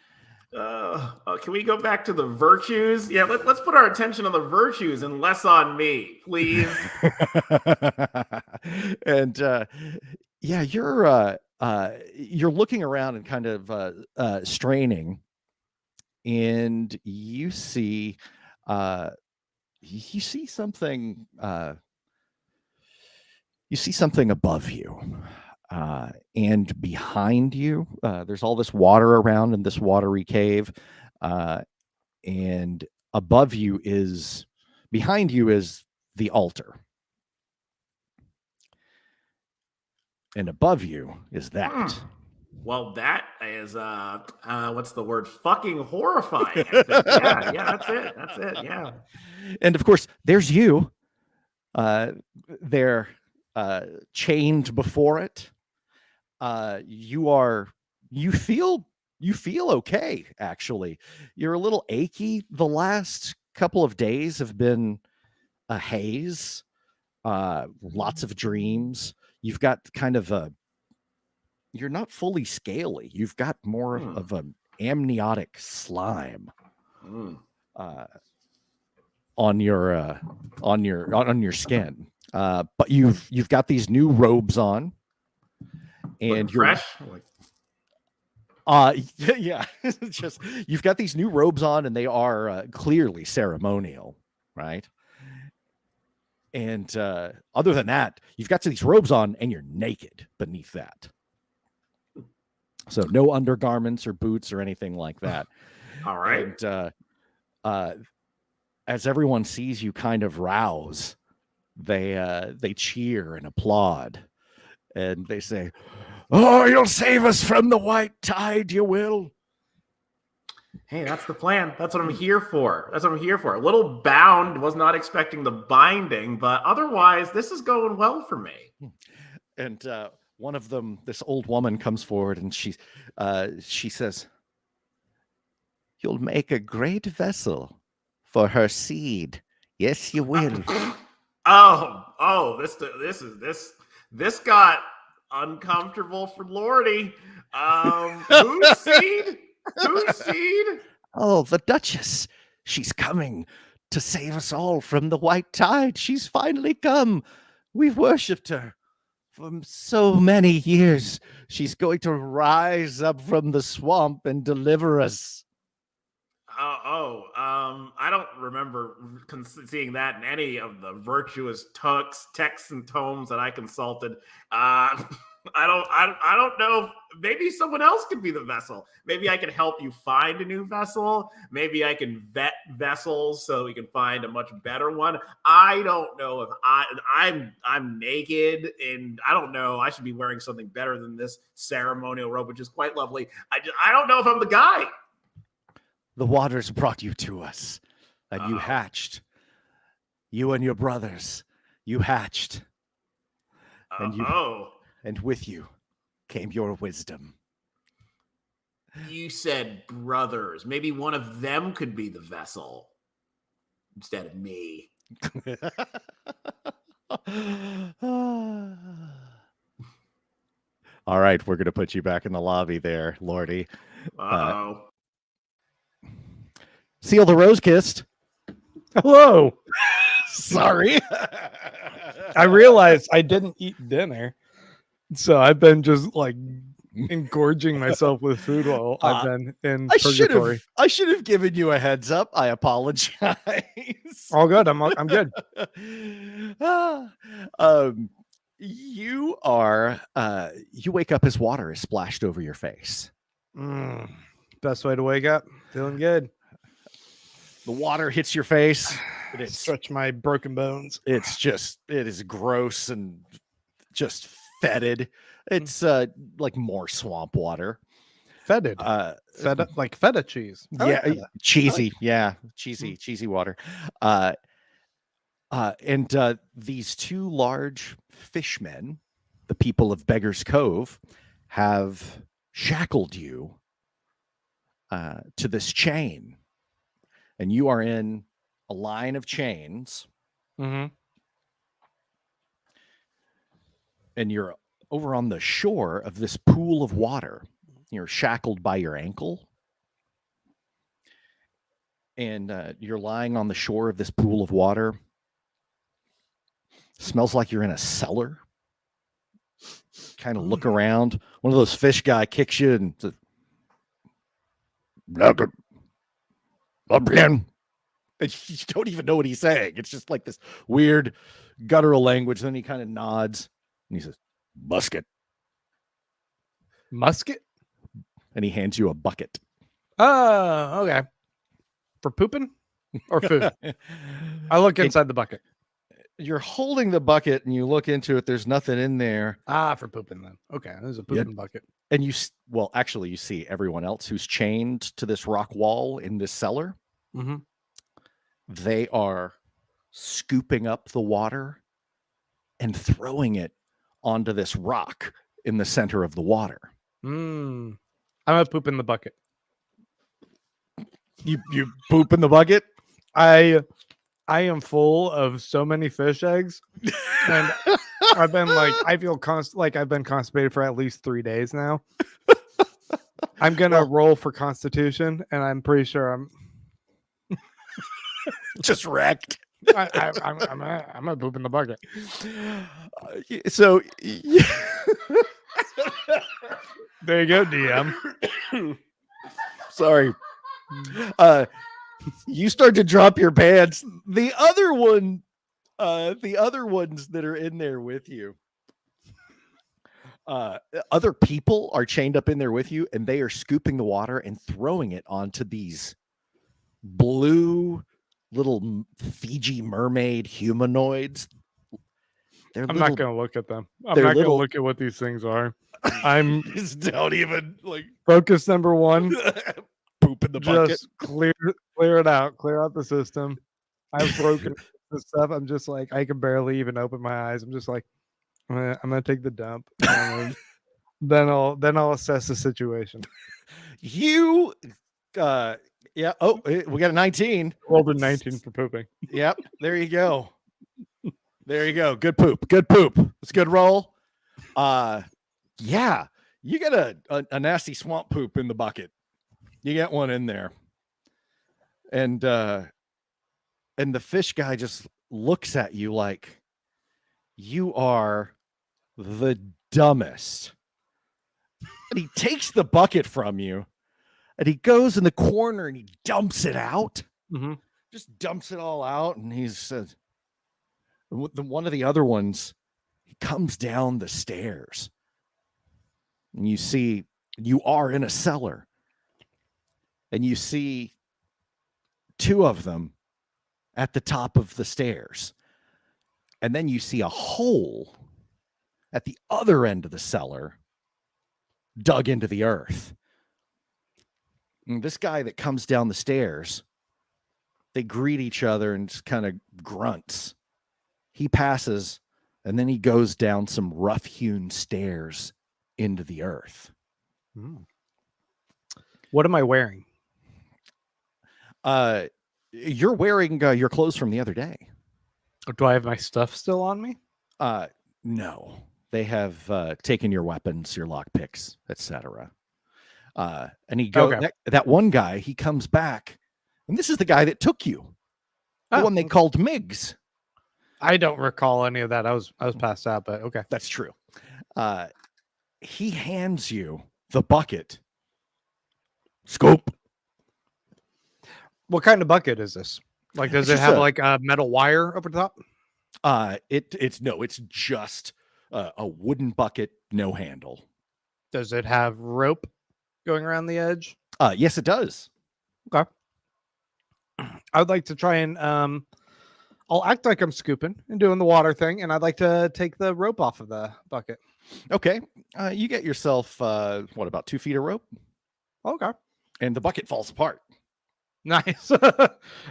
Can we go back to the virtues? Yeah, let's put our attention on the virtues and less on me, please. And yeah, you're looking around and kind of straining, and you see something. You see something above you, and behind you. There's all this water around in this watery cave, and behind you is the altar, and above you is that. Well, that is what's the word? Fucking horrifying. I think. Yeah, that's it. Yeah. And of course, there's you. They're chained before it. You feel okay, actually. You're a little achy. The last couple of days have been a haze. Lots of dreams. You've got kind of you're not fully scaly. You've got more of an amniotic slime on your skin. But you've got these new robes on, and you're fresh. Yeah, just you've got these new robes on, and they are clearly ceremonial, right? And other than that, you've got these robes on, and you're naked beneath that. So no undergarments or boots or anything like that. All right. And as everyone sees you kind of rouse, they cheer and applaud, and they say, "Oh, you'll save us from the white tide, you will." Hey, that's the plan. That's what I'm here for. A little bound. Was not expecting the binding, but otherwise, this is going well for me. And one of them, this old woman, comes forward, and she says, "You'll make a great vessel for her seed. Yes, you will." This got uncomfortable for Lordi. Whose seed? Whose seed? Oh, the Duchess. She's coming to save us all from the white tide. She's finally come. We've worshipped her for so many years. She's going to rise up from the swamp and deliver us. I don't remember seeing that in any of the virtuous texts and tomes that I consulted. I don't know. Maybe someone else could be the vessel. Maybe I can help you find a new vessel. Maybe I can vet vessels so we can find a much better one. I don't know if I'm naked, and I don't know. I should be wearing something better than this ceremonial robe, which is quite lovely. I don't know if I'm the guy. The waters brought you to us, and you hatched. You and your brothers, you hatched, and with you came your wisdom. You said brothers. Maybe one of them could be the vessel instead of me. All right, we're going to put you back in the lobby there, Lordi. Uh-oh. Seal the Rosekissed. Hello. Sorry. I realized I didn't eat dinner, so I've been just like engorging myself with food while I've been in purgatory. I should have given you a heads up. I apologize. All good. I'm good. You are you wake up as water is splashed over your face. Best way to wake up. Feeling good. The water hits your face. It Stretch my broken bones. it is gross and just fetid. It's like more swamp water. Fetid. Feta, like feta cheese. I like feta. Cheesy. Cheesy water. And these two large fishmen, the people of Beggar's Cove, have shackled you to this chain. And you are in a line of chains. Mm-hmm. And you're over on the shore of this pool of water. You're shackled by your ankle. And you're lying on the shore of this pool of water. Smells like you're in a cellar. Kind of look around. One of those fish guy kicks you and says, and you don't even know what he's saying. It's just like this weird guttural language. Then he kind of nods and he says, "Musket." Musket? And he hands you a bucket. Oh, okay. For pooping or food? I look inside the bucket. You're holding the bucket and you look into it. There's nothing in there. For pooping then. Okay, there's a pooping bucket. And you see everyone else who's chained to this rock wall in this cellar. Mm-hmm. They are scooping up the water and throwing it onto this rock in the center of the water. I'm gonna poop in the bucket. You poop in the bucket? I am full of so many fish eggs, and I've been I've been constipated for at least 3 days now. I'm gonna roll for Constitution, and I'm pretty sure I'm just wrecked. I'm gonna poop in the bucket. So there you go, DM. Sorry. You start to drop your pants. The other ones that are in there with you, other people are chained up in there with you, and they are scooping the water and throwing it onto these blue little Fiji mermaid humanoids. I'm not going to look at them. I'm not going to look at what these things are. I'm just don't even focus. Number one, poop in the bucket. Just clear it out. Clear out the system. I've broken the stuff. I'm just like, I can barely even open my eyes. I'm just like, I'm gonna take the dump. Then I'll assess the situation. You yeah. Oh, we got a 19. Rolled a 19 for pooping. Yep. There you go. There you go. Good poop. Good poop. It's a good roll. Yeah. You get a nasty swamp poop in the bucket. You get one in there. And the fish guy just looks at you like you are the dumbest. And he takes the bucket from you and he goes in the corner and he dumps it out. Mm-hmm. Just dumps it all out. And he says, one of the other ones, he comes down the stairs. And you see, you are in a cellar. And you see two of them at the top of the stairs. And then you see a hole at the other end of the cellar dug into the earth. And this guy that comes down the stairs, they greet each other and just kind of grunts. He passes, and then he goes down some rough-hewn stairs into the earth. What am I wearing? You're wearing your clothes from the other day. Do I have my stuff still on me? No. They have taken your weapons, your lockpicks, etc. And he goes. Okay. That one guy, he comes back, and this is the guy that took you, the one they called Miggs. I don't recall any of that. I was passed out, but okay. That's true. He hands you the bucket. Scope. What kind of bucket is this? Like, does It's it just have a- like a metal wire over the top? It's just a wooden bucket, no handle. Does it have rope going around the edge? Yes, it does. Okay. I would like to try and I'll act like I'm scooping and doing the water thing, and I'd like to take the rope off of the bucket. Okay. You get yourself about 2 feet of rope, Okay. and the bucket falls apart. Nice.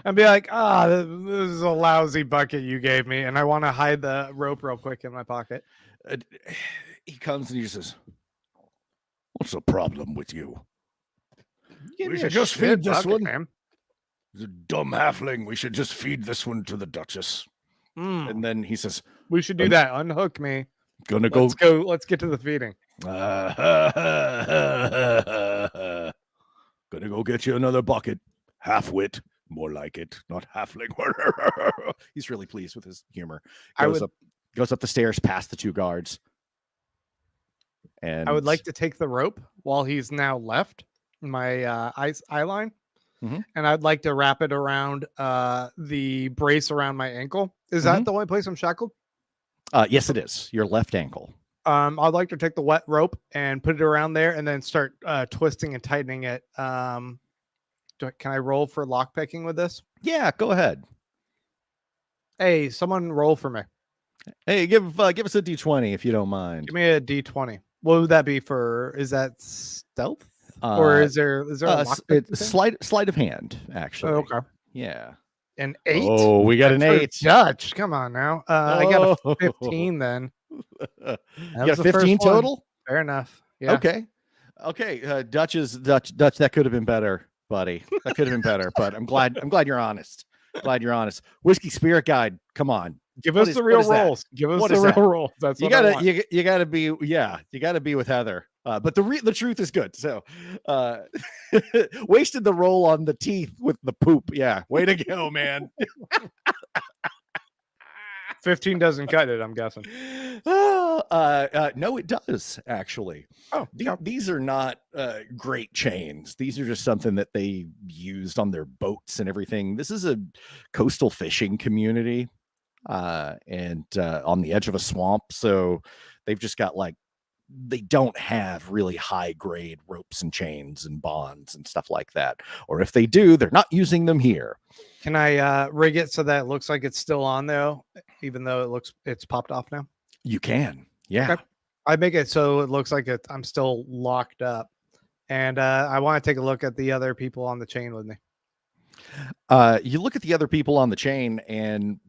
And be like, this is a lousy bucket you gave me, and I want to hide the rope real quick in my pocket. He comes and he says, "What's the problem with you? Give We me should a just shit feed this bucket, one. man. He's a dumb halfling. We should just feed this one to the Duchess." Mm, And then he says, we should do that. Unhook me. "Gonna go." Let's go. Let's get to the feeding. Gonna go get you another bucket. Half-wit, more like it, not halfling. He's really pleased with his humor. Goes up the stairs past the 2 guards. And I would like to take the rope while he's now left my eye line, Mhm. and I'd like to wrap it around the brace around my ankle. Is that the only place I'm shackled? Yes, it is. Your left ankle. I'd like to take the wet rope and put it around there, and then start twisting and tightening it. Can I roll for lockpicking with this? Yeah, go ahead. Hey, someone roll for me. Hey, give us a D20 if you don't mind. Give me a D20. What would that be for? Is that stealth, or is there a lockpick it's thing? sleight of hand, actually. Oh, okay. Yeah. An 8. Oh, we got an That's for 8. Dutch. Come on now. I got Oh. a 15 then. You That got was a the first 15 one. total? Fair enough. Yeah. Okay. Dutch. That could have been better, buddy. That could have been better. But I'm glad you're honest. Glad you're honest. Whiskey Spirit Guide. Come on. Give What us is- the what real is that? rolls. Give us What the is real that? rolls. That's You what I gotta want. you gotta be you gotta be with Heather. But the truth is good. So wasted the roll on the teeth with the poop. Yeah. Way to go, man. 15 doesn't cut it, I'm guessing. No, it does actually. Oh, yeah. These are not great chains. These are just something that they used on their boats and everything. This is a coastal fishing community, and on the edge of a swamp. So they've just got they don't have really high grade ropes and chains and bonds and stuff like that. Or if they do, they're not using them here. Can I rig it so that it looks like it's still on though, even though it's popped off now? You can. Yeah. Okay. I make it so it looks like I'm still locked up. And I want to take a look at the other people on the chain with me. You look at the other people on the chain, and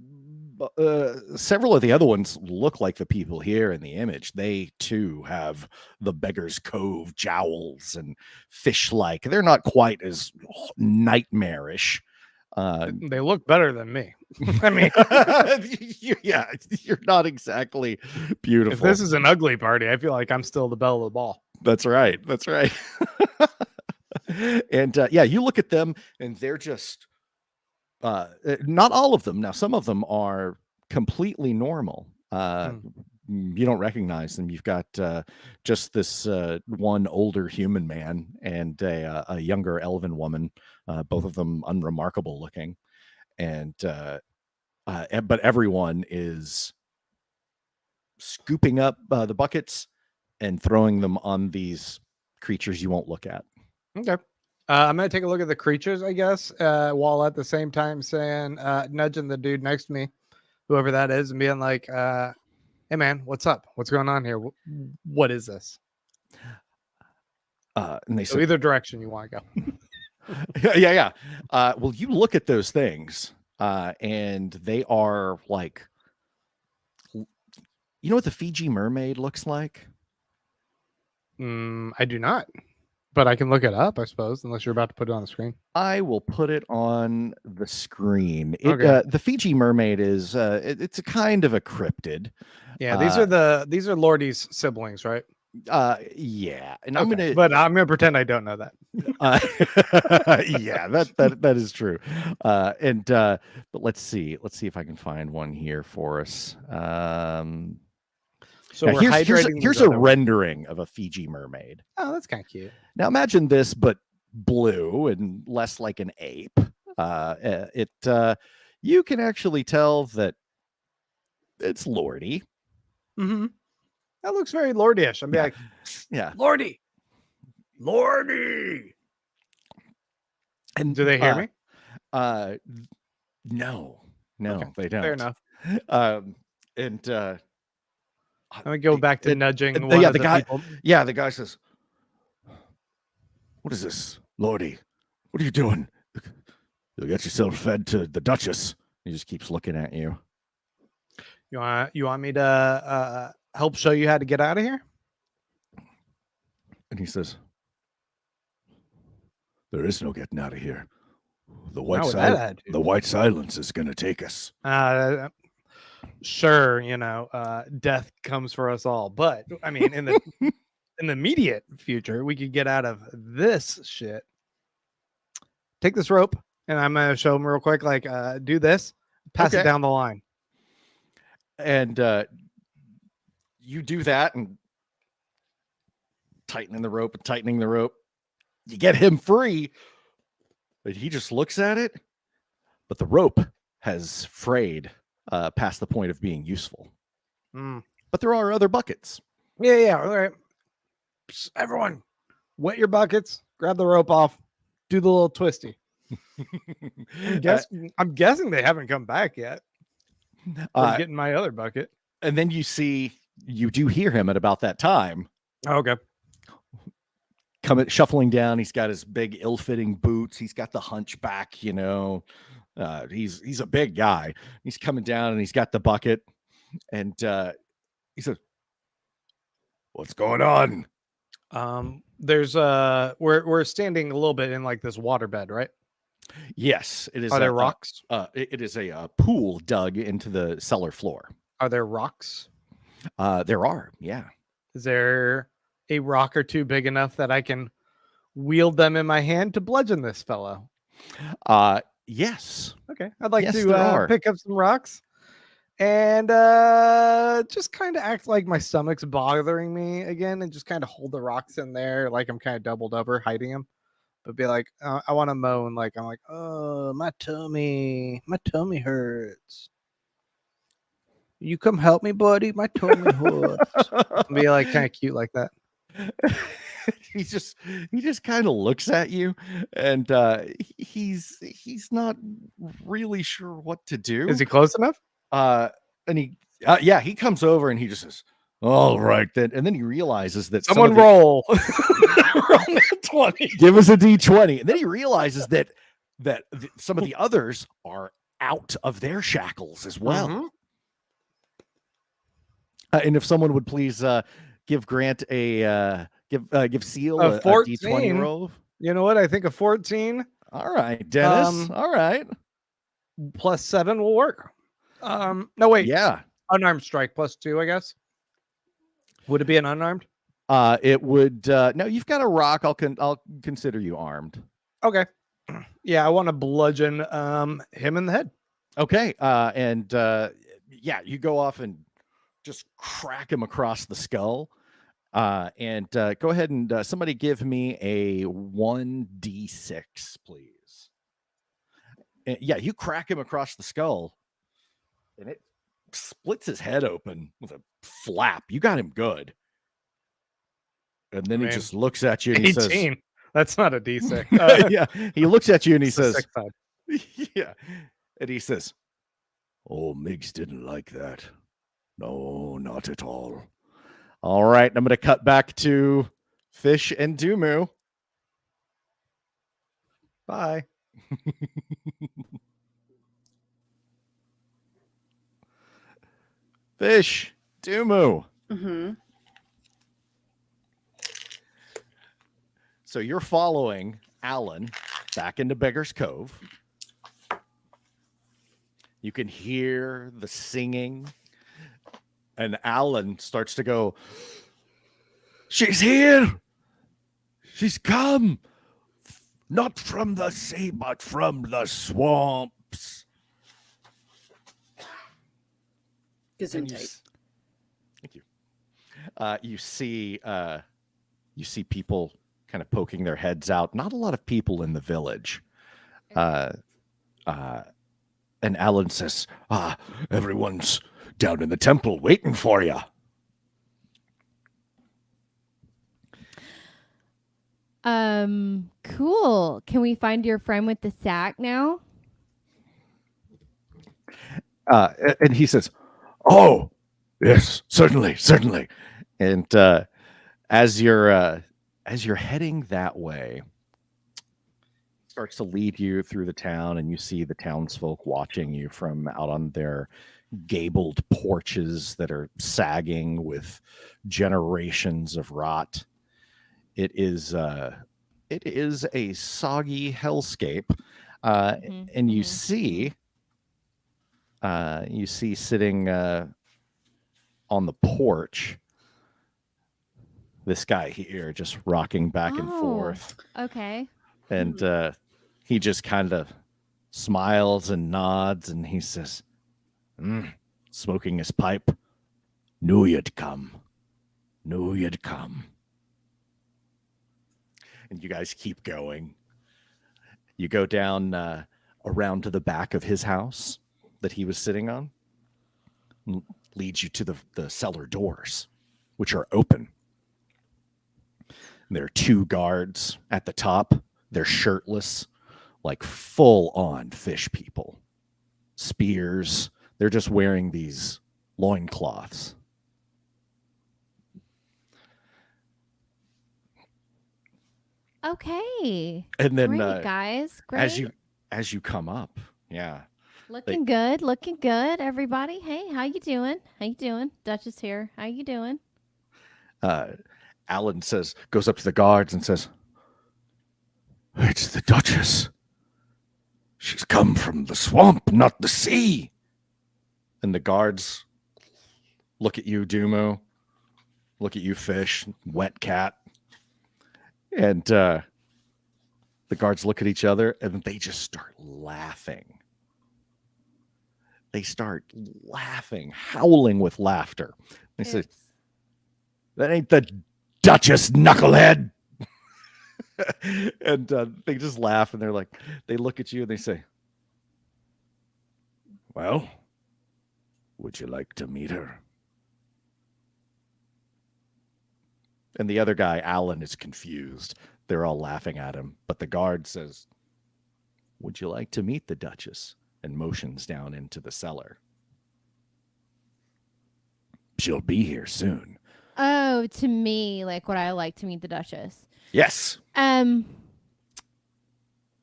several of the other ones look like the people here in the image. They too have the Beggar's Cove jowls and fish-like. They're not quite as nightmarish. They look better than me. I mean, yeah, you're not exactly beautiful. if this is an ugly party, I feel like I'm still the belle of the ball. That's right. That's right. And yeah, you look at them, and they're just not all of them. Now, some of them are completely normal. You don't recognize them. You've got just this one older human man and a younger elven woman, both of them unremarkable looking. And but everyone is scooping up the buckets and throwing them on these creatures you won't look at. Okay. I'm going to take a look at the creatures, I guess, while at the same time saying, nudging the dude next to me, whoever that is, and being like, hey, man, what's up? What's going on here? What is this? And they So said, either direction you want to go. Yeah. Well, you look at those things, and they are like, you know what the Fiji mermaid looks like? I do not, but I can look it up, I suppose, unless you're about to put it on the screen. I will put it on the screen. Okay. The Fiji mermaid is it's a kind of a cryptid. Yeah, these are Lordi's siblings, right? Yeah, and But I'm gonna pretend I don't know that. Yeah, that is true. But let's see if I can find one here for us. So Now, we're here's hydrating. a rendering of a Fiji mermaid. Oh, that's kind of cute. Now imagine this, but blue and less like an ape. You can actually tell that it's Lordi. Mm-hmm. That looks very Lordi-ish. I'm like, Yeah, Lordi. And Do they hear me? No, Okay, they don't. Fair enough. And Let me go back to nudging and one yeah, of the guy. people. Yeah, the guy says, "What is this, Lordi? What are you doing? You got yourself fed to the Duchess." He just keeps looking at you. You want me to help show you how to get out of here? And he says, "There is no getting out of here. The Not with that attitude. white silence is going to take us." Sure, death comes for us all, but I mean, in the immediate future, we could get out of this shit. Take this rope, and I'm gonna show him real quick. Like, do this, pass it Okay. down the line, And you do that, and tightening the rope. You get him free, but he just looks at it. But the rope has frayed past the point of being useful. But there are other buckets. Yeah. All right, everyone, wet your buckets, grab the rope off, do the little twisty. I'm guessing they haven't come back yet. I'm getting my other bucket. And then you do hear him at about that time. Okay. Coming shuffling down. He's got his big ill-fitting boots. He's got the hunchback, he's a big guy. He's coming down and he's got the bucket. And he says, "What's going on?" There's we're standing a little bit in like this waterbed, right? Yes, it is. Are there rocks? It is a pool dug into the cellar floor. Are there rocks? There are, yeah. Is there a rock or two big enough that I can wield them in my hand to bludgeon this fellow? Yes. Okay. I'd like Yes, to there are. pick up some rocks and just kind of act like my stomach's bothering me again and just kind of hold the rocks in there like I'm kind of doubled over hiding them. But be like, I want to moan like I'm like, oh, my tummy hurts. You come help me, buddy. My tummy hurts. Be like kind of cute like that. he just kind of looks at you, and he's not really sure what to do. Is he close enough? And he comes over and he just says, "All right then," and then he realizes that Someone roll. Roll that 20. Give us a D20, and then he realizes that some of the others are out of their shackles as well. Mm-hmm. And if someone would please give Grant give Seal a 14. a D20 roll. You know what? I think a 14. All right, Dennis. All right. Plus 7 will work. No, wait. Yeah. Unarmed strike plus 2, I guess. Would it be an unarmed? It would. No, you've got a rock. I'll consider you armed. Okay. Yeah, I want to bludgeon him in the head. Okay. You go off and just crack him across the skull. And go ahead and somebody give me a 1d6, please. And, you crack him across the skull, and it splits his head open with a flap. You got him good. And then he just looks at you and he 18. says, "That's not a d6." yeah, he looks at you and he says, "Yeah," and he says, "Oh, Miggs didn't like that. No, not at all." All right, I'm going to cut back to Fish and Dumu. Bye. Fish, Dumu. Mm-hmm. So you're following Alan back into Beggar's Cove. You can hear the singing, and Alan starts to go, "She's here! She's come! Not from the sea, but from the swamps." And Gesundheit. thank you. You see people kind of poking their heads out. Not a lot of people in the village. And Alan says, everyone's down in the temple waiting for you. Cool. Can we find your friend with the sack now? And he says, "Oh, yes, certainly. And as you're heading that way, he starts to lead you through the town, and you see the townsfolk watching you from out on their gabled porches that are sagging with generations of rot. It is a soggy hellscape, and you see sitting on the porch this guy here, just rocking back and forth, Okay. and he just kind of smiles and nods, and he says, smoking his pipe, "Knew you'd come. And you guys keep going. You go down around to the back of his house that he was sitting on, leads you to the cellar doors, which are open. There are two guards at the top. They're shirtless, like full-on fish people. Spears. They're just wearing these loincloths. Okay. And then Great, guys. Great. as you come up, yeah. Looking good. Looking good, everybody. Hey, how you doing? Duchess here. How you doing? Alan goes up to the guards and says, "It's the Duchess. She's come from the swamp, not the sea." And the guards look at you, Dumu, look at you, Fish, Wet Cat. And the guards look at each other, and they just start laughing. They start laughing, howling with laughter. They say, "That ain't the Duchess, knucklehead." And they just laugh, and they look at you, and they say, "Well, would you like to meet her?" And the other guy, Alan, is confused. They're all laughing at him. But the guard says, "Would you like to meet the Duchess?" And motions down into the cellar. "She'll be here soon." Oh, to me, like what I like to meet the Duchess. Yes.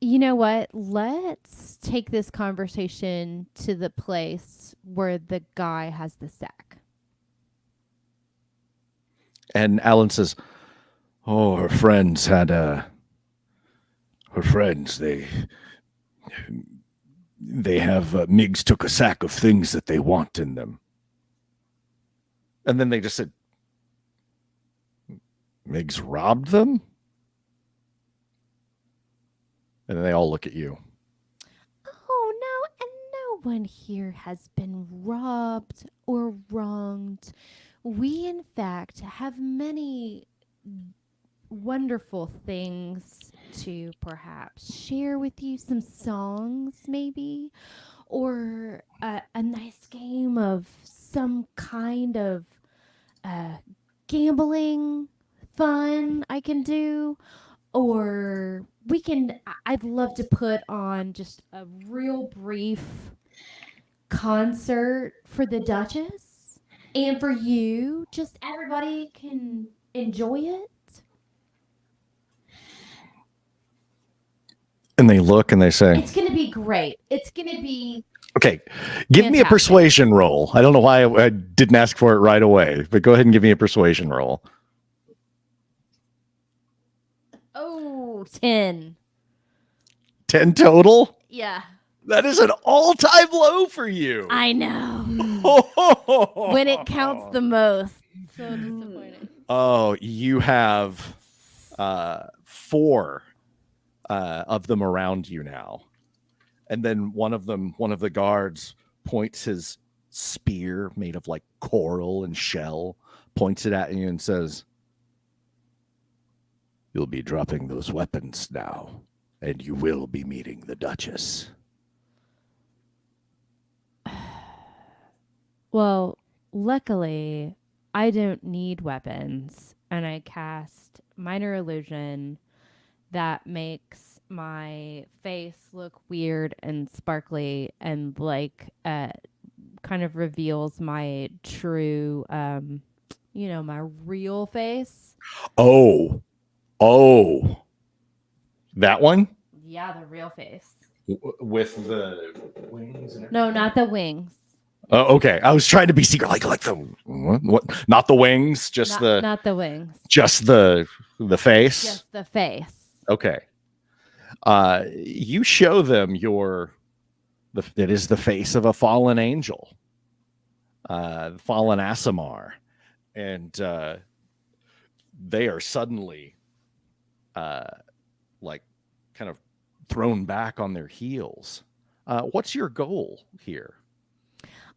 You know what? Let's take this conversation to the place where the guy has the sack. And Alan says, "Oh, her friends, they have Miggs took a sack of things that they want in them." And then they just said, "Miggs robbed them?" And then they all look at you. Oh, no, and no one here has been robbed or wronged. We, in fact, have many wonderful things to perhaps share with you. Some songs, maybe, or a nice game of some kind of gambling fun I can do. Or I'd love to put on just a real brief concert for the Duchess and for you. Just everybody can enjoy it. And they look and they say, It's gonna be great. It's gonna be okay, give me a Fantastic. persuasion roll. I don't know why I didn't ask for it right away, but go ahead and give me a persuasion roll. 10. 10 total? Yeah, That is an all-time low for you. I know. When it counts the most. So disappointing. Oh, you have 4 of them around you now. And then one of the guards points his spear made of like coral and shell, points it at you and says, "You'll be dropping those weapons now, and you will be meeting the Duchess." Well, luckily, I don't need weapons, and I cast Minor Illusion that makes my face look weird and sparkly and like kind of reveals my true, my real face. Oh, that one Yeah, the real face. with the wings and everything? No, not the wings. Oh, okay. I was trying to be secret, like the what? Not the wings, just Not the wings. just the face. Just the face. Okay. You show them it is the face of a fallen angel, fallen Asimar, and they are suddenly like kind of thrown back on their heels. What's your goal here?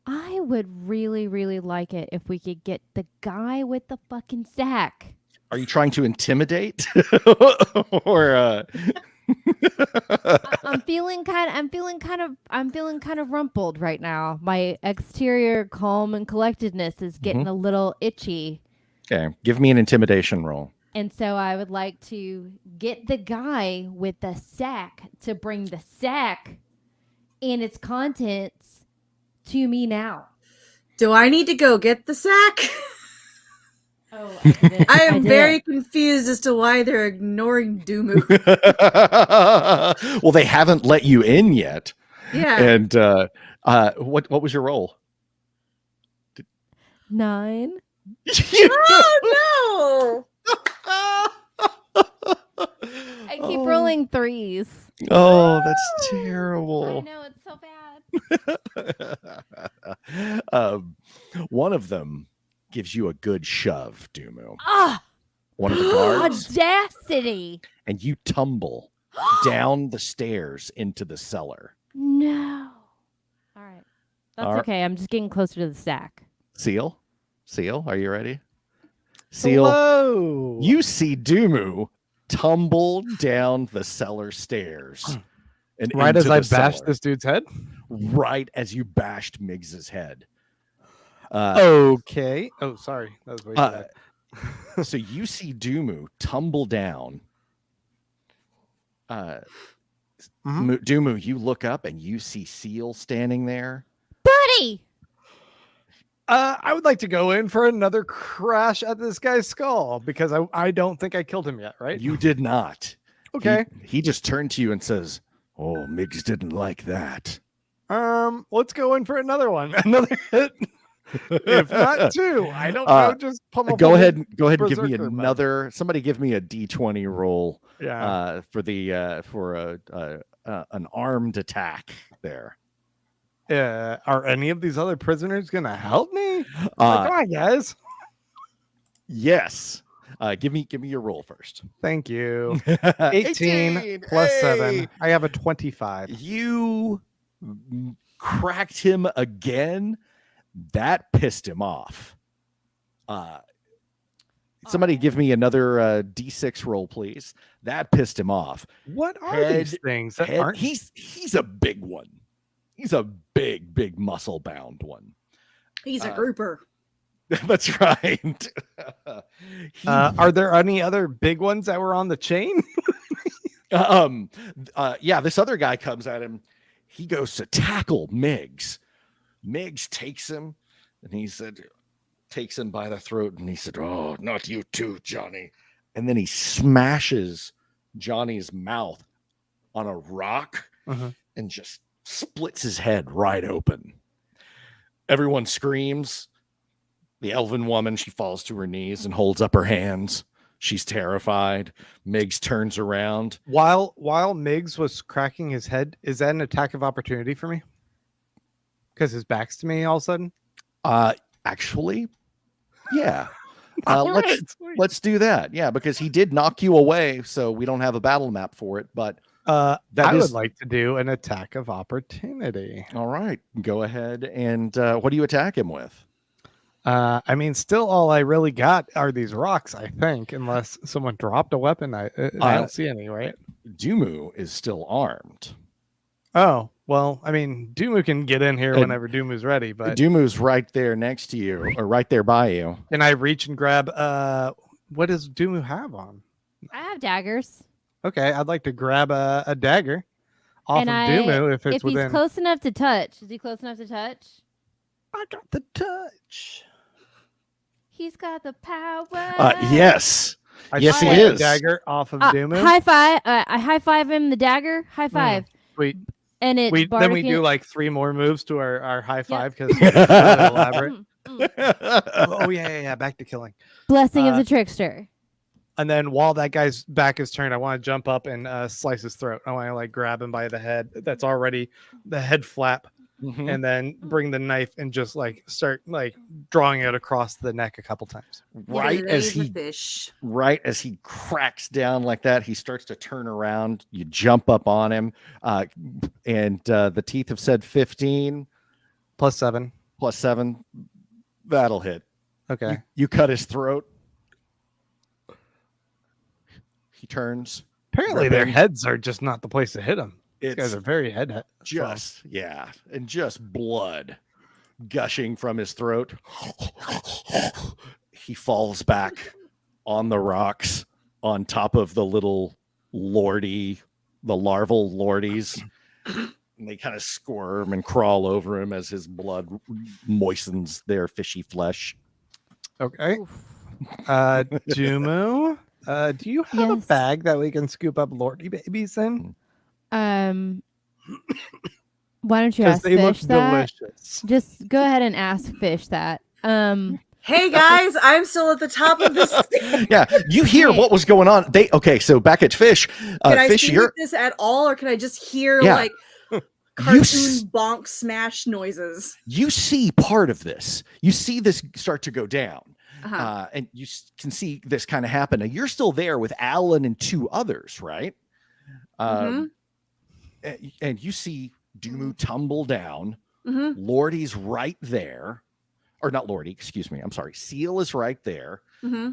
I would really, really like it if we could get the guy with the fucking sack. Are you trying to intimidate or I'm feeling kind of rumpled right now. My exterior calm and collectedness is getting a little itchy. Okay, give me an intimidation roll. And so I would like to get the guy with the sack to bring the sack and its contents to me now. Do I need to go get the sack? Oh, I did it. I am did very it. confused as to why they're ignoring Dumu. Well, they haven't let you in yet. Yeah. And what was your roll? 9. Oh I keep rolling 3s. Oh, that's terrible. I know, it's so bad. One of them gives you a good shove, Dumu. Ah! One of the guards, Audacity! and you tumble down the stairs into the cellar. No. All right. That's All right. okay. I'm just getting closer to the sack. Seal, are you ready? Seal, Hello. you see Dumu tumble down the cellar stairs. And Right into as I the bashed cellar. this dude's head. Right as you bashed Miggs's head. Okay. Oh, sorry. That was way too bad. So you see Dumu tumble down. Dumu, you look up and you see Seal standing there. Buddy! I would like to go in for another crash at this guy's skull because I don't think I killed him yet, right? You did not. Okay. He just turned to you and says, "Oh, Miggs didn't like that." Let's go in for another one. Another hit. If not 2. I don't know. Just pummel. Go ahead and give me Berserker mode. another. Somebody give me a D20 roll. Yeah. For an armed attack there. Are any of these other prisoners gonna help me? Come on, guys. Yes. Give me your roll first. Thank you. 18 plus 7. I have a 25. You cracked him again. That pissed him off. Somebody give me another D6 roll, please. That pissed him off. What are these things that aren't? He's a big one. He's a big muscle bound one. He's a grouper. That's right. Are there any other big ones that were on the chain? Yeah, this other guy comes at him. He goes to tackle Miggs. Miggs takes him and takes him by the throat and he said, "Oh, not you too, Johnny." And then he smashes Johnny's mouth on a rock Mhm. and just splits his head right open. Everyone screams. The elven woman, she falls to her knees and holds up her hands. She's terrified. Miggs turns around. While Miggs was cracking his head, is that an attack of opportunity for me? Because his back's to me all of a sudden. Actually, yeah. All let's right, sweet. let's do that. Yeah, because he did knock you away, so we don't have a battle map for it. But I is- would like to do an attack of opportunity. all right, go ahead. And what do you attack him with? I mean, still all I really got are these rocks, I think, unless someone dropped a weapon. I don't see any, right? Dumu is still armed. Oh, well, I mean, Dumu can get in here And- whenever Dumu's ready, but Dumu's right there next to you, or right there by you. can I reach and grab what does Dumu have on? I have daggers. Okay, I'd like to grab a dagger off And of Dumu if it's If he's within. close enough to touch, is he close enough to touch? I got the touch. He's got the power. Yes. I Yes, swing he the is. dagger off of Uh, Dumu. high five. I high five him the dagger. High five. Sweet. And it's Then we Bardic- do like 3 more moves to our high five because Yeah. it's really elaborate. Mm. Oh yeah. Back to killing. Blessing of Uh, the trickster. And then while that guy's back is turned, I want to jump up and slice his throat. I want to like grab him by the head. That's already the head flap, Mhm. and then bring the knife and just like start like drawing it across the neck a couple times. Right as he fish. cracks down like that, he starts to turn around. You jump up on him, and the teeth have said 15 +7. plus 7. That'll hit. Okay. You cut his throat. He turns. Apparently their ripping. heads are just not the place to hit them. These guys It's are very head. just and just blood gushing from his throat. He falls back on the rocks on top of the little Lordi, the larval Lordies. And they kind of squirm and crawl over him as his blood moistens their fishy flesh. Okay. Oof. Dumu, do you have a Yes. bag that we can scoop up Lordi babies in? Why don't you Because ask they look Fish that? delicious. Just go ahead and ask Fish that. Hey guys, I'm still at the top of this. Yeah, you hear what was going on. So back at Fish, Can I Fish, see you're this at all, or can I just hear Yeah. like You cartoon s- bonk smash noises? you see part of this. You see this start to go down. Uh-huh. And you can see this kind of happen. Now, you're still there with Alan and 2 others, right? And you see Dumu tumble down. Mm-hmm. Lordy's right there. Or not Lordi, excuse me. I'm sorry. Seal is right there. Mm-hmm.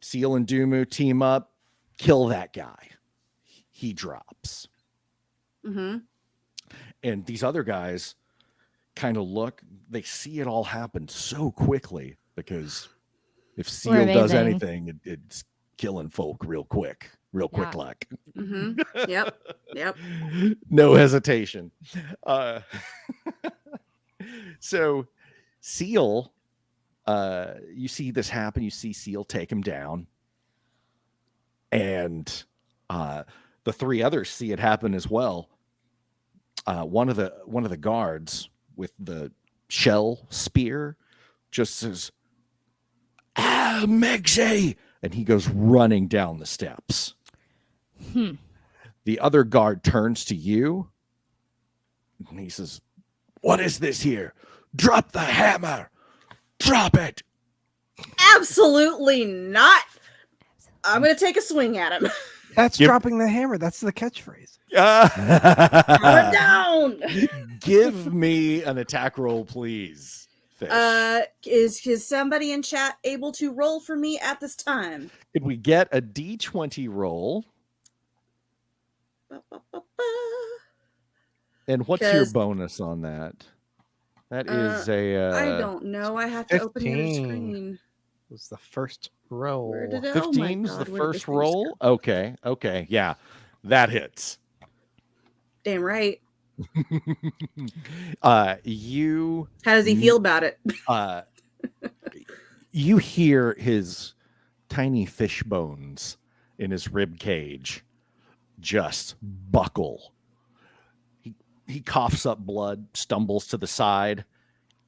Seal and Dumu team up, kill that guy. He drops. Mm-hmm. And these other guys kind of look, they see it all happen so quickly because if Seal does amazing. anything, it's killing folk real quick Yeah. like. Mm-hmm. Yep. Yep. No hesitation. So Seal, you see this happen. You see Seal take him down. And the 3 others see it happen as well. One of the guards with the shell spear just says, "Ah, Megze!" And he goes running down the steps. The other guard turns to you and he says, "What is this here? Drop the hammer! Drop it!" Absolutely not. I'm gonna take a swing at him. That's Yep. dropping the hammer. That's the catchphrase. Throw it down. Give me an attack roll, please. Fish. Is somebody in chat able to roll for me at this time? Could we get a D20 roll? Ba, ba, ba, ba. And what's your 'Cause- bonus on that? That is a I don't know. I have to open the other 15. screen. It was the first roll. Where did it? 15 is oh my the God, where did first thing roll. go? Okay, yeah, that hits. Damn right. You How does he feel about it? you hear his tiny fish bones in his rib cage just buckle. He coughs up blood, stumbles to the side.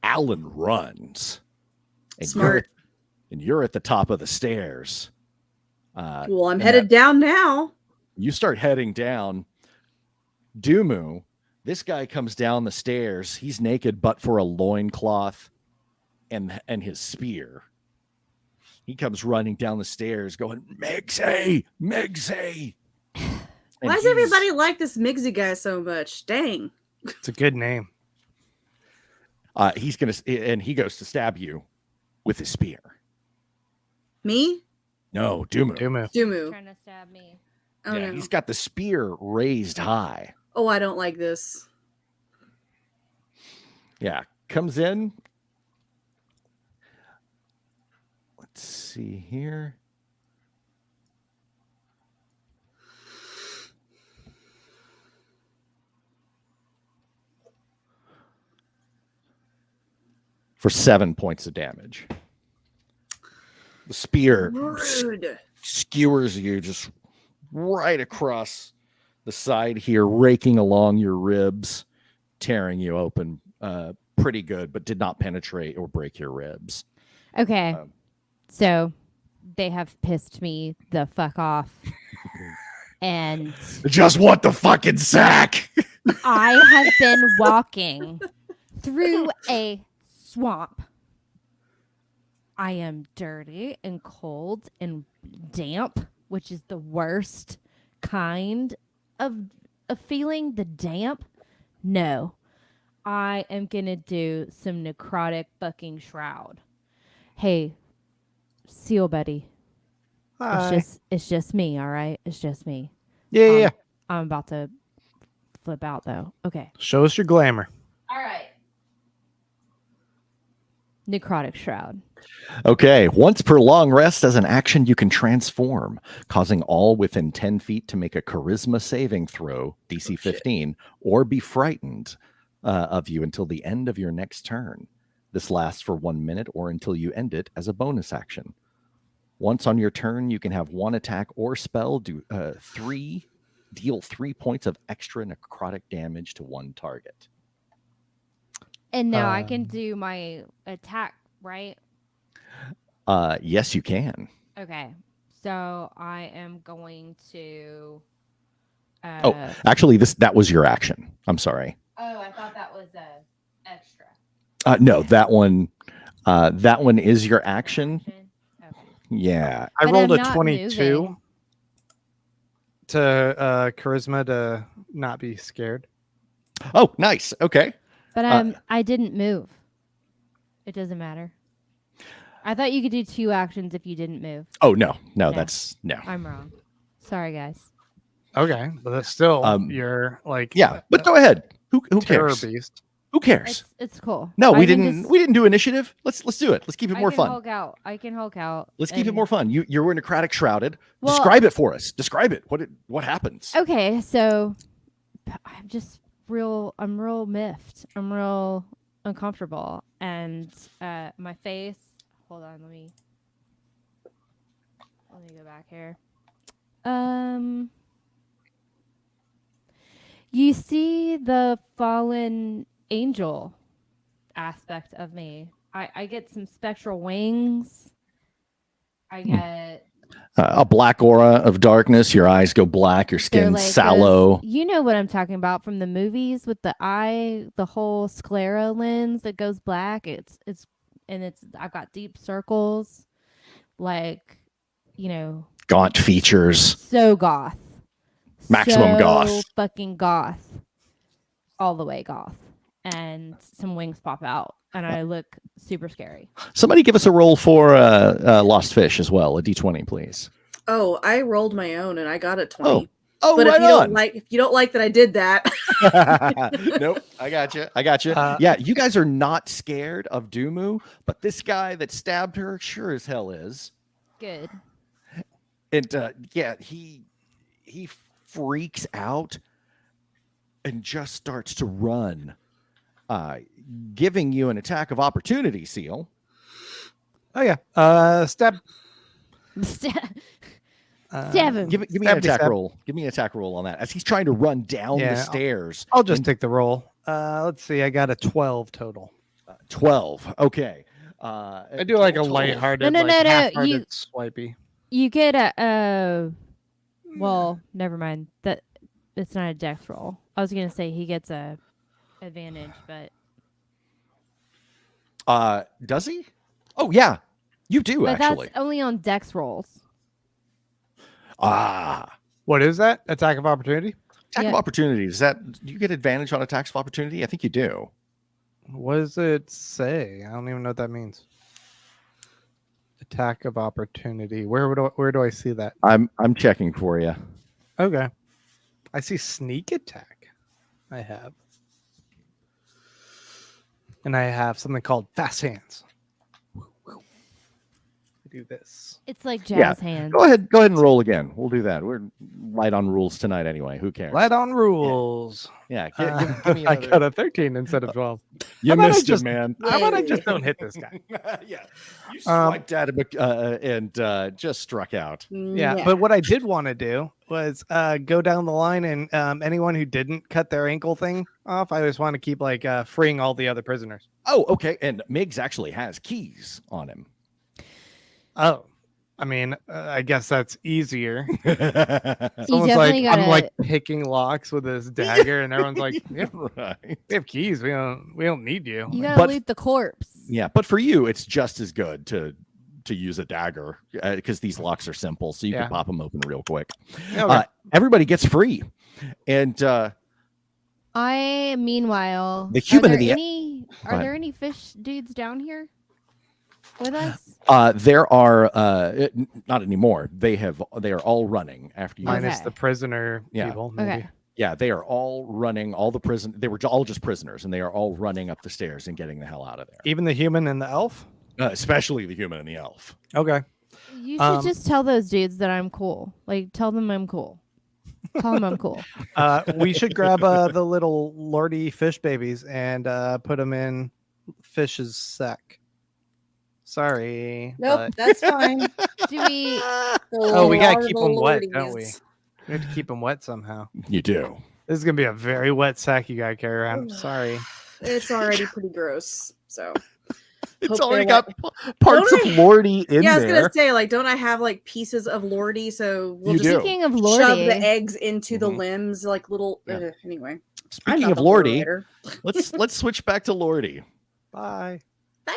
Alan runs. And Smart. You're at the top of the stairs. Well, I'm headed down now. You start heading down. Dumu, this guy comes down the stairs. He's naked but for a loincloth and his spear. He comes running down the stairs going, Migsy! Migsy! Why does everybody like this Migsy guy so much? Dang. It's a good name. He goes to stab you with his spear. Me? No, Dumu. Dumu. Trying to stab me. Oh, Yeah, no. he's got the spear raised high. Oh, I don't like this. Yeah, comes in. Let's see here. For 7 points of damage. The spear Rude. skewers you just right across the side here, raking along your ribs, tearing you open pretty good, but did not penetrate or break your ribs. Okay. So they have pissed me the fuck off. And Just want the fucking sack. I have been walking through a swamp. I am dirty and cold and damp, which is the worst kind of feeling, the damp. No. I am going to do some necrotic fucking shroud. Hey, seal buddy. Hi. It's just me, all right? It's just me. Yeah. I'm about to flip out though. Okay. Show us your glamour. All right. Necrotic shroud. Okay, once per long rest as an action, you can transform, causing all within 10 feet to make a charisma saving throw, DC 15, or be frightened of you until the end of your next turn. This lasts for 1 minute or until you end it as a bonus action. Once on your turn, you can have one attack or spell deal 3 points of extra necrotic damage to one target. And now I can do my attack, right? Yes, you can. Okay. So I am going to Actually, that was your action. I'm sorry. Oh, I thought that was a extra. No, that one is your action. Okay. Yeah. I But rolled I'm a not 22 moving. to charisma to not be scared. Oh, nice. Okay. But I didn't move. It doesn't matter. I thought you could do 2 actions if you didn't move. Oh, no, No. that's no. I'm wrong. Sorry, guys. Okay, but that's still you're like But go ahead. Who terror cares? beast. Who cares? It's cool. No, I we can didn't. just- We didn't do initiative. Let's do it. Let's keep it more I can fun. Hulk out. I can Hulk out. Let's keep it and- more fun. You were necrotic shrouded. Well- Describe it for us. Describe it. What happens? Okay, so I'm just I'm real miffed. I'm real uncomfortable. And my face, hold on, let me go back here. You see the fallen angel aspect of me. I get some spectral wings. I get A black aura of darkness. Your eyes go black. Your they're skin like sallow. those- you know what I'm talking about from the movies with the eye, the whole sclera lens that goes black. I've got deep circles, like, Gaunt features. so goth. Maximum So goth. Fucking goth. All the way goth. And some wings pop out. And I look super scary. Somebody give us a roll for Lost Fish as well. A D20, please. Oh, I rolled my own and I got a 20. Oh, but right if you don't like that I did that, Nope, I got you. Yeah, you guys are not scared of Dumu, but this guy that stabbed her sure as hell is. Good. And he freaks out and just starts to run, giving you an attack of opportunity, Seal. Oh yeah. Stab. Stab him. Give me an attack 77. roll. Give me an attack roll on that as he's trying to run down Yeah, the stairs. I'll just take the roll. Let's see. I got a 12 total. 12. Okay. I do like a total. lighthearted, No, half-hearted swipey. You get a well, never mind. That it's not a dex roll. I was gonna say he gets a advantage, but Does he? Oh yeah, you do but actually. that's only on dex rolls. What is that? Attack of opportunity? Attack Yeah. of opportunity. Is that do you get advantage on attacks of opportunity? I think you do. What does it say? I don't even know what that means. Attack of opportunity. Where do I see that? I'm checking for you. Okay. I see sneak attack. I have. And I have something called fast hands. I do this. It's like jazz Yeah. hands. Go ahead and roll again. We'll do that. We're light on rules tonight anyway. Who cares? Light on rules. Yeah. Give me I another- got a 13 instead of 12. You How about I missed just- it, man. How about I just don't hit this guy? Yeah. You swiped at him and just struck out. Yeah, but what I did want to do was go down the line and anyone who didn't cut their ankle thing off, I just want to keep like freeing all the other prisoners. Oh, okay. And Miggs actually has keys on him. Oh, I mean, I guess that's easier. You Someone's like, definitely I'm gotta- like picking locks with this dagger, and everyone's like, yeah, Right. we have keys. We don't need you. You Like, gotta But- loot the corpse. Yeah, but for you, it's just as good to use a dagger because these locks are simple, so you Yeah. can pop them open real quick. okay. Everybody gets free, and I meanwhile The human are in there the- any Go are ahead. there any fish dudes down here with us? there are not anymore. They are all running after you. Minus Okay. the prisoner Yeah. people. Maybe. Okay. Yeah, they are all running. All the prison. They were all just prisoners, and they are all running up the stairs and getting the hell out of there. Even the human and the elf. Especially the human and the elf. Okay. You should Um, just tell those dudes that I'm cool. Like tell them I'm cool. Tell them I'm cool. We should grab the little Lordi fish babies and put them in Fish's sack. Sorry. Nope, that's fine. Do we Oh, we gotta Lord keep of them the wet, Lordies. don't we? We have to keep them wet somehow. You do. This is gonna be a very wet sack you gotta carry around. Sorry. It's already pretty gross. So It's Hope already they're got parts of Don't Lordi in yeah, I was there. gonna say, like, don't I have like pieces of Lordi? So we'll You just do. Speaking of shove Lordi, the eggs into the Mhm. limbs, like little. Yeah. Anyway, I'm Speaking not of the Lordi, moderator. let's switch back to Lordi. Bye. Bye.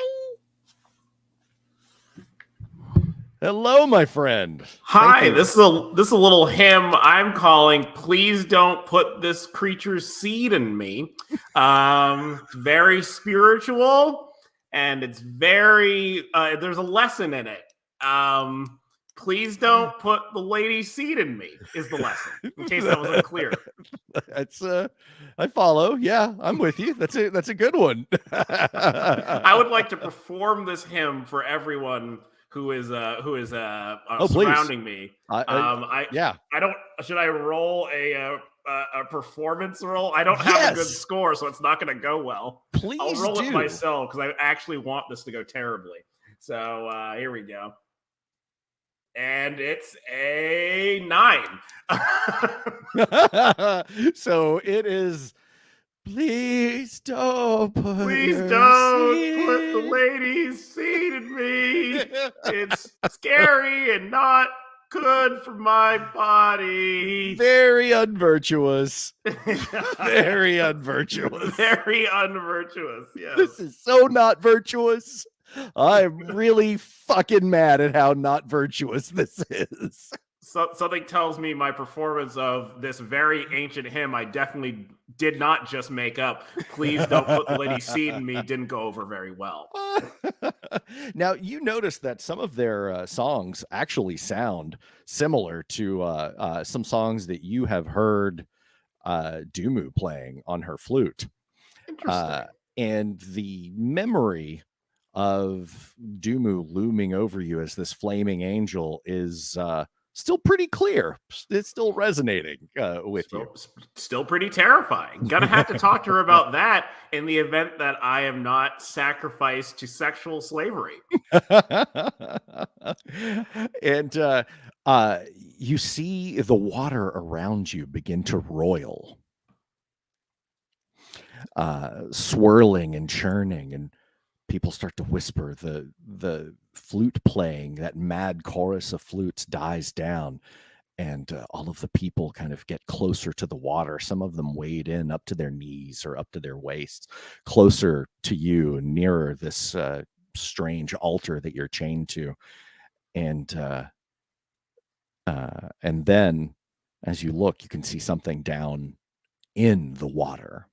Hello, my friend. Hi, Thank you. this is a little hymn I'm calling "Please Don't Put This Creature's Seed in Me." It's very spiritual, and it's very there's a lesson in it. Please don't put the lady's seed in me is the lesson. In case that was unclear. That's I follow. Yeah, I'm with you. That's a good one. I would like to perform this hymn for everyone who is please. surrounding me. Yeah. I don't. Should I roll a performance roll? I don't have a good Yes. score, so it's not going to go well. Please I'll roll do. it myself because I actually want this to go terribly. So here we go. And it's a 9. So it is. Please don't put. Please your don't put the seed- lady's seed in me. It's scary and not good for my body. Very unvirtuous. Very unvirtuous. Very unvirtuous. Yes. This is so not virtuous. I'm really fucking mad at how not virtuous this is. So, something tells me my performance of this very ancient hymn I definitely did not just make up. Please don't put the lady's seed in me didn't go over very well. Now, you notice that some of their songs actually sound similar to some songs that you have heard Dumu playing on her flute. Interesting. And the memory of Dumu looming over you as this flaming angel is still pretty clear. It's still resonating with you. Still pretty terrifying. Gonna have to talk to her about that in the event that I am not sacrificed to sexual slavery. And You see the water around you begin to roil, swirling and churning, and people start to whisper. The flute playing, that mad chorus of flutes, dies down, and all of the people kind of get closer to the water. Some of them wade in up to their knees or up to their waists, closer to you, nearer this strange altar that you're chained to. And then, as you look, you can see something down in the water.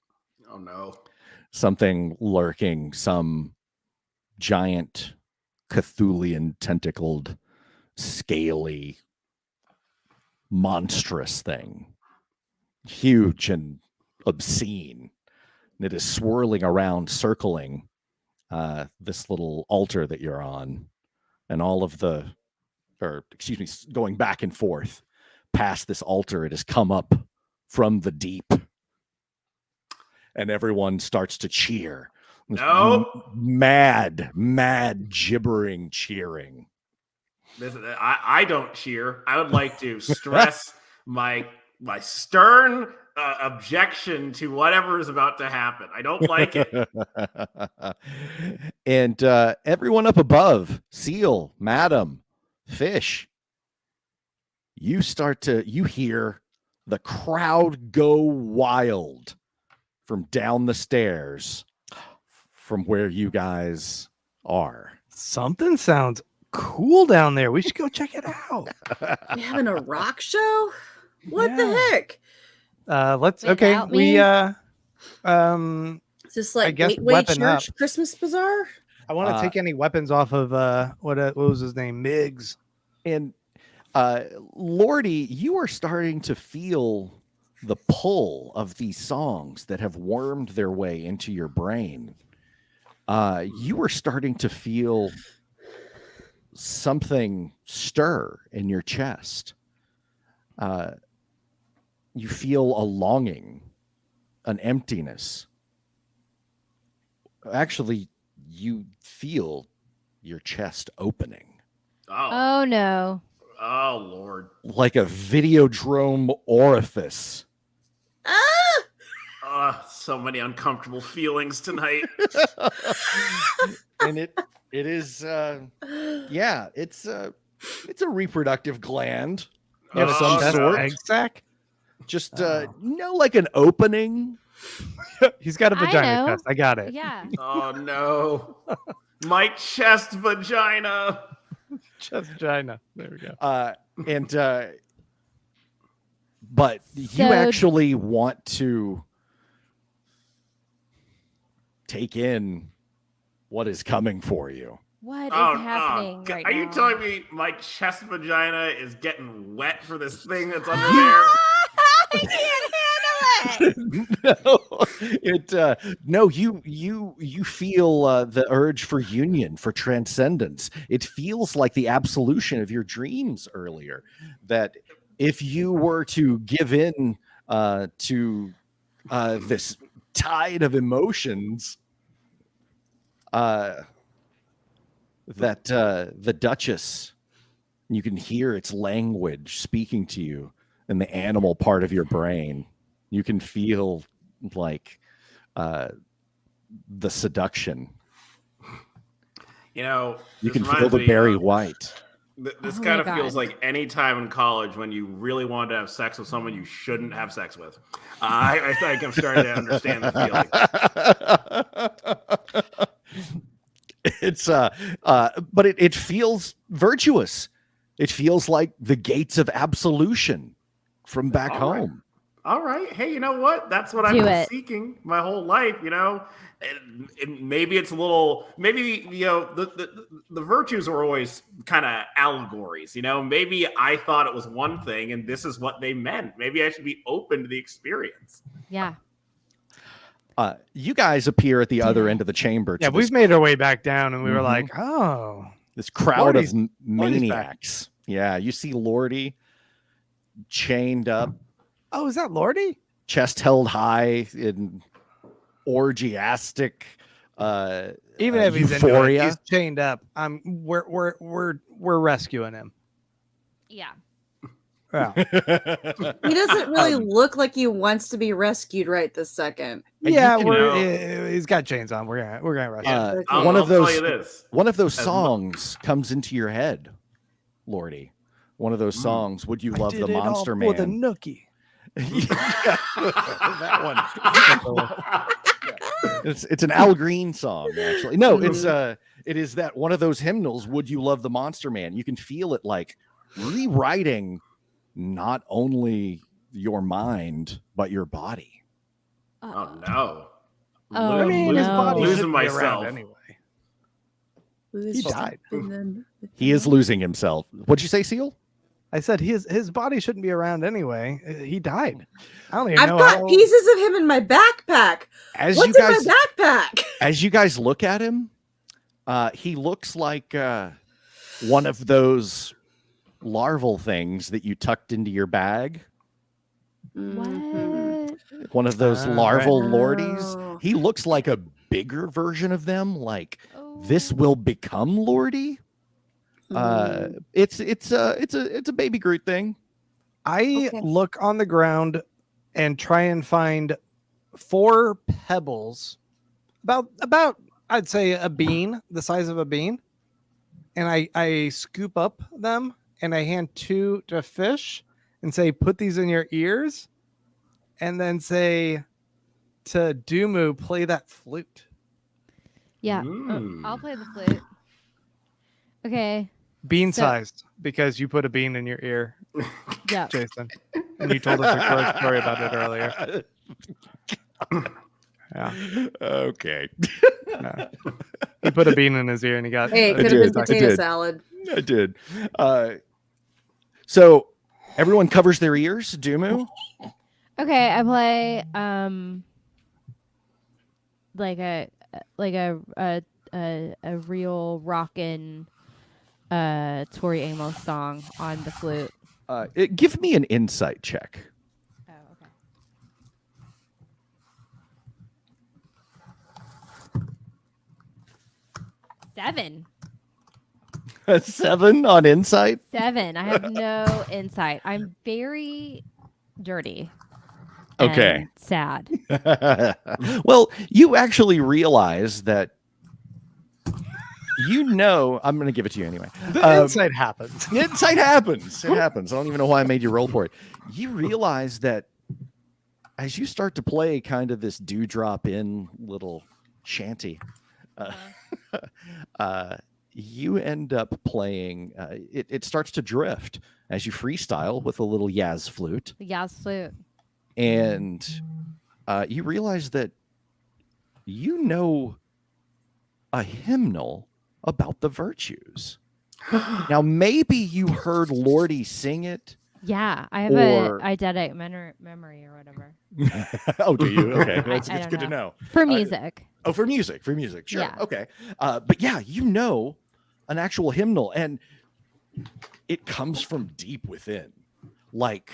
Oh no! Something lurking, some giant Cthulhian tentacled, scaly, monstrous thing, huge and obscene. And it is swirling around, circling this little altar that you're on, and going back and forth past this altar. It has come up from the deep, and everyone starts to cheer. No, mad gibbering cheering. I don't cheer. I would like to stress my stern objection to whatever is about to happen. I don't like it. And everyone up above, Seal, Madam, Fish, you hear the crowd go wild from down the stairs from where you guys are. Something sounds cool down there. We should go check it out. You having a rock show? What the heck? Let's Without we me? Is this like guess Gateway weapon Church up. Christmas Bazaar? I want to take any weapons off of what was his name? Miggs. And Lordi, you are starting to feel the pull of these songs that have wormed their way into your brain. You are starting to feel something stir in your chest. You feel a longing, an emptiness. Actually, you feel your chest opening. Oh, Oh no. oh Lord! Like a videodrome orifice. So many uncomfortable feelings tonight. And it is it's a reproductive gland of some no. sort. Egg sack. Just like an opening. He's got a I vagina know. test. I got it. Yeah. Oh no! My chest vagina. Chest vagina. There we go. But you So- actually want to take in what is coming for you. What is Oh, happening right are now? you telling me my chest vagina is getting wet for this thing that's under there? I can't handle it. You feel the urge for union, for transcendence. It feels like the absolution of your dreams earlier, that if you were to give in to this tide of emotions, that the Duchess, you can hear its language speaking to you in the animal part of your brain. You can feel like the seduction. You know, You this can feel reminds the me Barry of- White. This Oh kind my of feels God. like any time in college when you really wanted to have sex with someone you shouldn't have sex with. I think I'm starting to understand the feeling. It's but it feels virtuous. It feels like the gates of absolution from back All right. home. All right. Hey, you know what? That's what I've Do been it. seeking my whole life, you know? And maybe it's a little, maybe, you know, the virtues are always kind of allegories, you know? Maybe I thought it was one thing and this is what they meant. Maybe I should be open to the experience. Yeah. You guys appear at the other end of the chamber. Yeah, to we've this, made our way back down, and we were Mhm. like, "Oh, this crowd Lordi's- of Lordi's back. maniacs. Yeah, you see Lordi chained up, oh, is that Lordi?" chest held high in orgiastic Even if he's into it, euphoria. he's chained up. We're rescuing him. Yeah. Yeah. He doesn't really look like he wants to be rescued right this second. Yeah, can he's got chains on. We're gonna rush. Yeah. Okay. I'll One of tell those you this. one of those As mu- songs comes into your head, Lordi. One of those songs. Would you love the Monster Man? with a nookie. Yeah, that one. It's an Al Green song, actually. No, it is that one of those hymnals. Would you love the Monster Man? You can feel it like rewriting not only your mind but your body. Oh no. Oh, I mean, his no. body Losing shouldn't be around myself. anyway. He died. He is losing himself. What'd you say, Seal? I said his body shouldn't be around anyway. He died. I don't even I've know got how... pieces of him in my backpack. As What's you guys, in my backpack? as you guys look at him, he looks like one of those larval things that you tucked into your bag. What? One of those Ah, larval right. lordies. Oh. He looks like a bigger version of them. Like Oh. this will become Lordi. Mm. It's a baby Groot thing. I Okay. look on the ground and try and find 4 pebbles, about I'd say a bean, the size of a bean, and I scoop up them and I hand 2 to Fish and say, put these in your ears, and then say to Dumu, play that flute. Yeah. Mm. I'll play the flute. Okay. Bean So- sized, because you put a bean in your ear, Yeah. Jason, and you told us a great story about it earlier. Yeah. Okay. Yeah. He put a bean in his ear and he got. Hey, it I could have been did, I potato did. salad. I did. So everyone covers their ears. Dumu. Okay, I play like a real rockin' Tori Amos song on the flute. Give me an insight check. Oh, okay. Seven. 7 on insight. 7. I have no insight. I'm very dirty. Okay. And sad. Well, you actually realize that I'm going to give it to you anyway. The insight happens. Insight happens. It happens. I don't even know why I made you roll for it. You realize that as you start to play kind of this dewdrop in little shanty, you end up playing. It starts to drift as you freestyle with a little Yaz flute. The Yaz flute. And you realize that you know a hymnal about the virtues. Now, maybe you heard Lordi sing it. Yeah, I have Or- a eidetic memory or whatever. Oh, do you? Okay, it's I don't good to know. know. For music. Oh, for music, sure. Yeah. Okay. But yeah, you know an actual hymnal, and it comes from deep within, like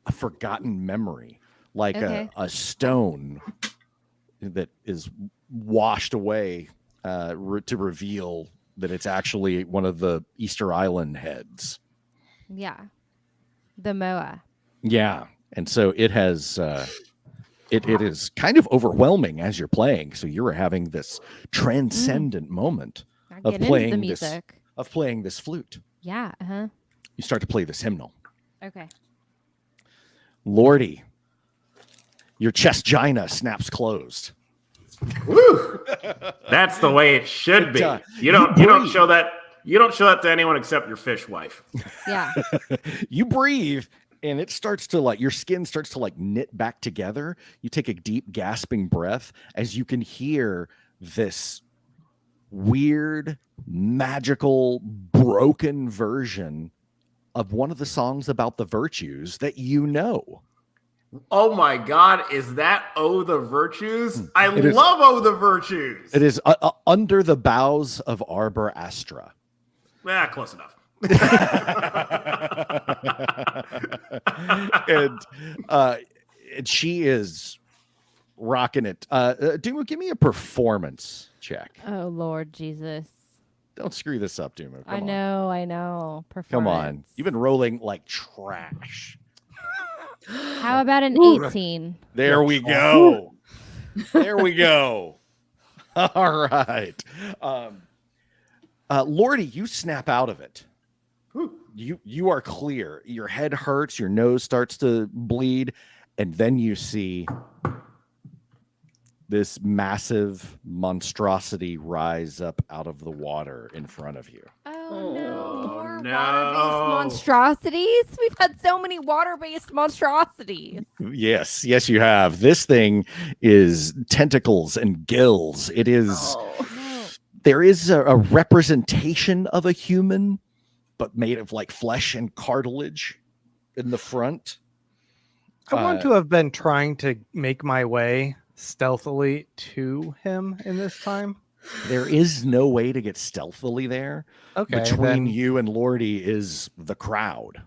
a forgotten memory, like Okay. a stone that is washed away to reveal that it's actually one of the Easter Island heads. Yeah. The Moa. Yeah. And so it has it is kind of overwhelming as you're playing. So you're having this transcendent moment I Of get into playing the this- music. of playing this flute. Yeah. Uh-huh. You start to play this hymnal. Okay. Lordi, your chestgina snaps closed. Woo! That's the way it should be. You don't breathe. show that. You don't show that to anyone except your fish wife. Yeah. You breathe and it starts to your skin starts to knit back together. You take a deep gasping breath as you can hear this weird, magical, broken version of one of the songs about the virtues that you know. Oh my God, is that Oh the Virtues? I It is. love Oh the Virtues. It is Under the Boughs of Arbor Astra. Close enough. And she is rocking it. Dumu, give me a performance check. Oh Lord Jesus. Don't screw this up, Dumu. I know. Come on. Performance. You've been rolling like trash. How about an Ooh. 18? There we go. There we go. All right. Lordi, you snap out of it. You are clear. Your head hurts, your nose starts to bleed, and then you see this massive monstrosity rise up out of the water in front of you. Oh no. Oh, More no. water-based monstrosities? We've had so many water-based monstrosities. Yes, you have. This thing is tentacles and gills. It is. Oh. No. There is a representation of a human, but made of like flesh and cartilage in the front. I want to have been trying to make my way stealthily to him in this time. There is no way to get stealthily there. Okay. Between you and Lordi is the crowd.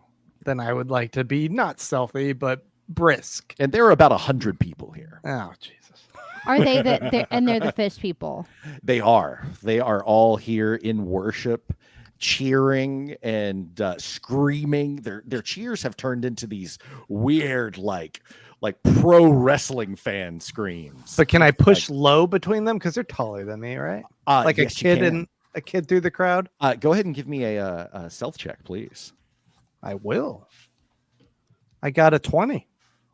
Then I would like to be not stealthy, but brisk. And there are about 100 people here. Oh, Jesus. Are they they're the fish people? They are. They are all here in worship, cheering and screaming. Their cheers have turned into these weird, like pro wrestling fan screams. But can I push low between them? Because they're taller than me, right? Like yes, you can. a kid through the crowd? Go ahead and give me a stealth check, please. I will. I got a 20.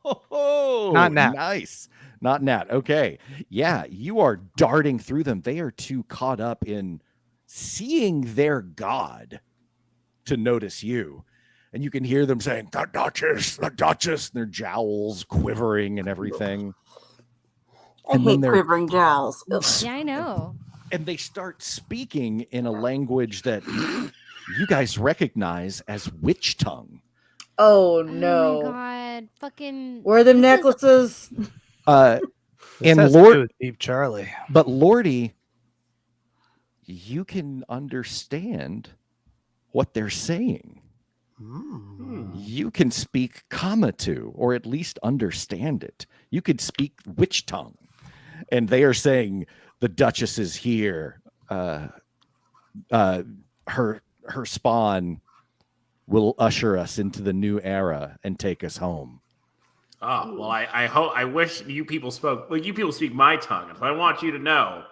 Oh, Not nat. Nice. Not nat. Okay. Yeah, you are darting through them. They are too caught up in seeing their god to notice you. And you can hear them saying, the Duchess, and their jowls quivering and everything. I hate quivering jowls. Yeah, I know. And they start speaking in a language that you guys recognize as witch tongue. Oh Oh no. my god. Fucking Where are them this is- necklaces? And Has to Lord, do with Deep Charlie. but Lordi, you can understand what they're saying. You can speak Kamatu, or at least understand it. You could speak witch tongue. And they are saying, the Duchess is here. Her spawn will usher us into the new era and take us home. Oh, well, I wish you people spoke. Well, you people speak my tongue. But I want you to know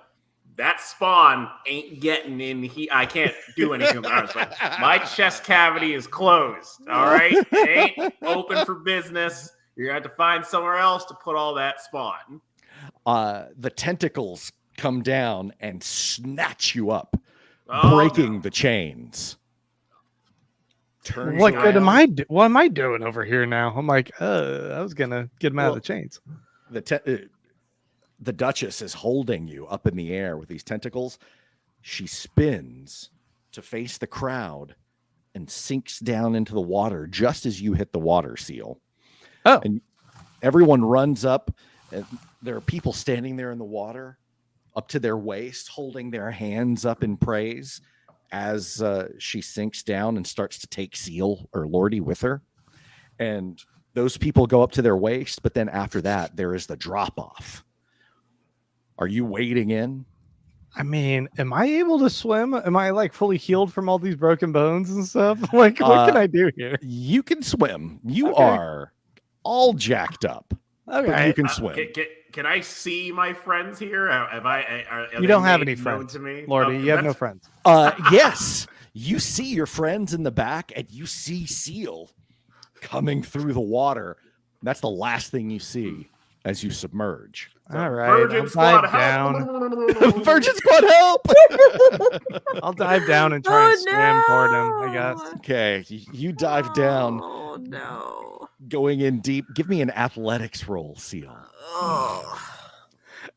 that spawn ain't getting in. I can't do anything about it. But my chest cavity is closed. All right, it ain't open for business. You're gonna have to find somewhere else to put all that spawn. The tentacles come down and snatch you up, Oh, breaking no. the chains. Turns What good am around. what am I doing over here now? I'm like, I was gonna get him out of the chains. The Duchess is holding you up in the air with these tentacles. She spins to face the crowd and sinks down into the water just as you hit the water seal. Oh. And everyone runs up. And there are people standing there in the water up to their waist, holding their hands up in praise as she sinks down and starts to take Seal or Lordi with her. And those people go up to their waist, but then after that, there is the drop off. Are you wading in? I mean, am I able to swim? Am I like fully healed from all these broken bones and stuff? Like, what can I do here? You can swim. You Okay. are all jacked up. But Okay. you can swim. Can I see my friends here? Are You don't they have made any known friends, to me? Lordi. Okay, You have no that's- friends. Yes, you see your friends in the back, and you see Seal coming through the water. That's the last thing you see as you submerge. All right. Virgin I'll Squad, dive down. help! Virgin Squad, help! I'll dive down and try and swim toward him, I guess. Okay, you dive down, Oh no. going in deep. Give me an athletics roll, Seal. Oh.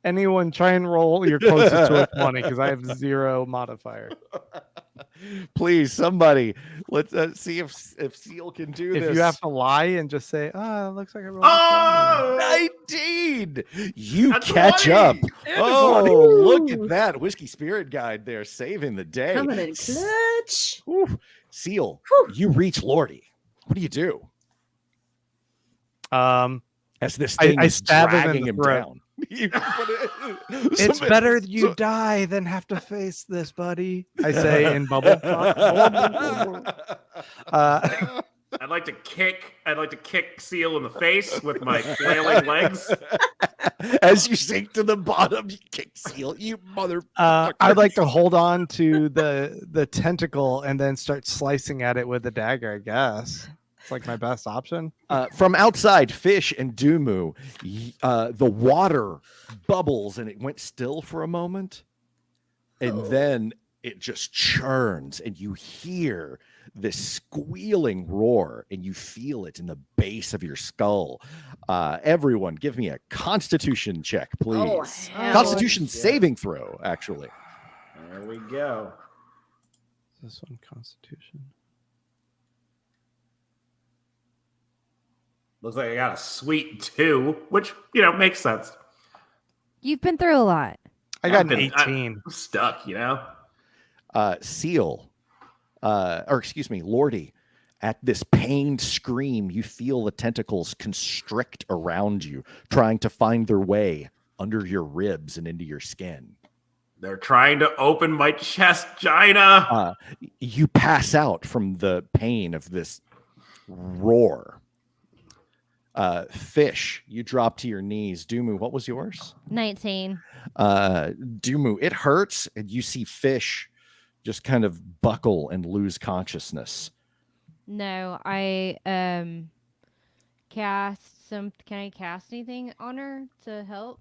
Anyone try and roll your closest to a 20 because I have 0 modifier. Please, somebody, let's see if Seal can do this. If you have to lie and just say, it looks like I rolled Oh! 19, you That's catch 20. up. Yeah, Oh, 20. look at that whiskey spirit guide there, saving the day. Coming in clutch. Whew. Seal, Whew. you reach Lordi. What do you do a... as this thing I is stab him in dragging the him throat. down? It's better you die than have to face this, buddy. I say in bubble. I'd like to kick Seal in the face with my flailing legs. As you sink to the bottom, you kick Seal. You mother. I'd like to hold on to the tentacle and then start slicing at it with a dagger. I guess it's like my best option. From outside, Fish and Dumu, the water bubbles and it went still for a moment, and then it just churns, and you hear this squealing roar, and you feel it in the base of your skull. Everyone, give me a Constitution check, please. Constitution saving throw, actually. There we go. This one, Constitution. Looks like I got a sweet 2, which makes sense. You've been through a lot. I got an 18. I'm stuck, Seal, or excuse me, Lordi, at this pained scream, you feel the tentacles constrict around you, trying to find their way under your ribs and into your skin. They're trying to open my chest, Gina. You pass out from the pain of this roar. Fish, you drop to your knees. Dumu, what was yours? 19. Dumu, it hurts, and you see Fish just kind of buckle and lose consciousness. No, I cast some. Can I cast anything on her to help?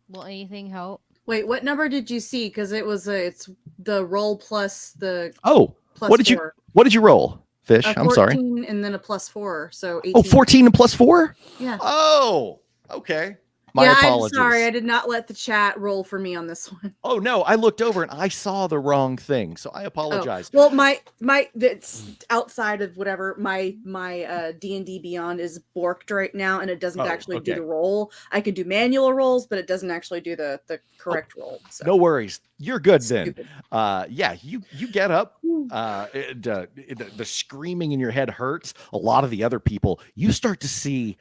Will anything help? Wait, what number did you see? Because it's the roll plus the plus what did 4. what did you roll, Fish? I'm sorry. 14 and then a plus 4, so 18. Oh, 14 and plus 4? Yeah. Oh, okay. My apologies. I'm sorry. I did not let the chat roll for me on this one. Oh no, I looked over and I saw the wrong thing, so I apologize. Well, my that's outside of whatever my D&D Beyond is borked right now, and it doesn't actually do the roll. I can do manual rolls, but it doesn't actually do the correct roll. So. No worries, you're good Stupid. then. Yeah, you get up. The screaming in your head hurts. A lot of the other people, you start to see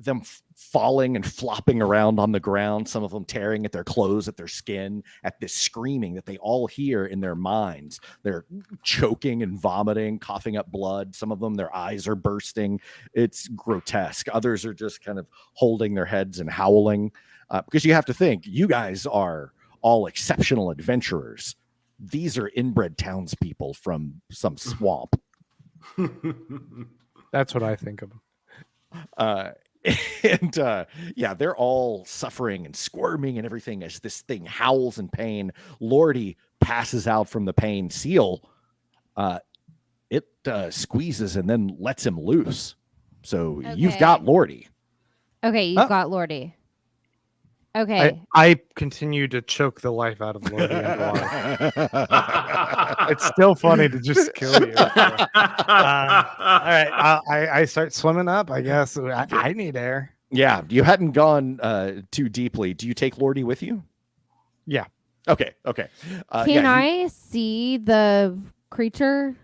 them falling and flopping around on the ground, some of them tearing at their clothes, at their skin, at this screaming that they all hear in their minds. They're choking and vomiting, coughing up blood. Some of them, their eyes are bursting. It's grotesque. Others are just kind of holding their heads and howling, because you have to think, you guys are all exceptional adventurers. These are inbred townspeople from some swamp. That's what I think of them. And yeah, they're all suffering and squirming and everything as this thing howls in pain. Lordi passes out from the pain. Seal, it squeezes and then lets him loose. So you've got Lordi. Okay, you've got Lordi. Okay. I continue to choke the life out of Lordi underwater. It's still funny to just kill you. All right, I start swimming up. I guess I need air. Yeah, you hadn't gone too deeply. Do you take Lordi with you? Yeah. Okay. Can I see the creature?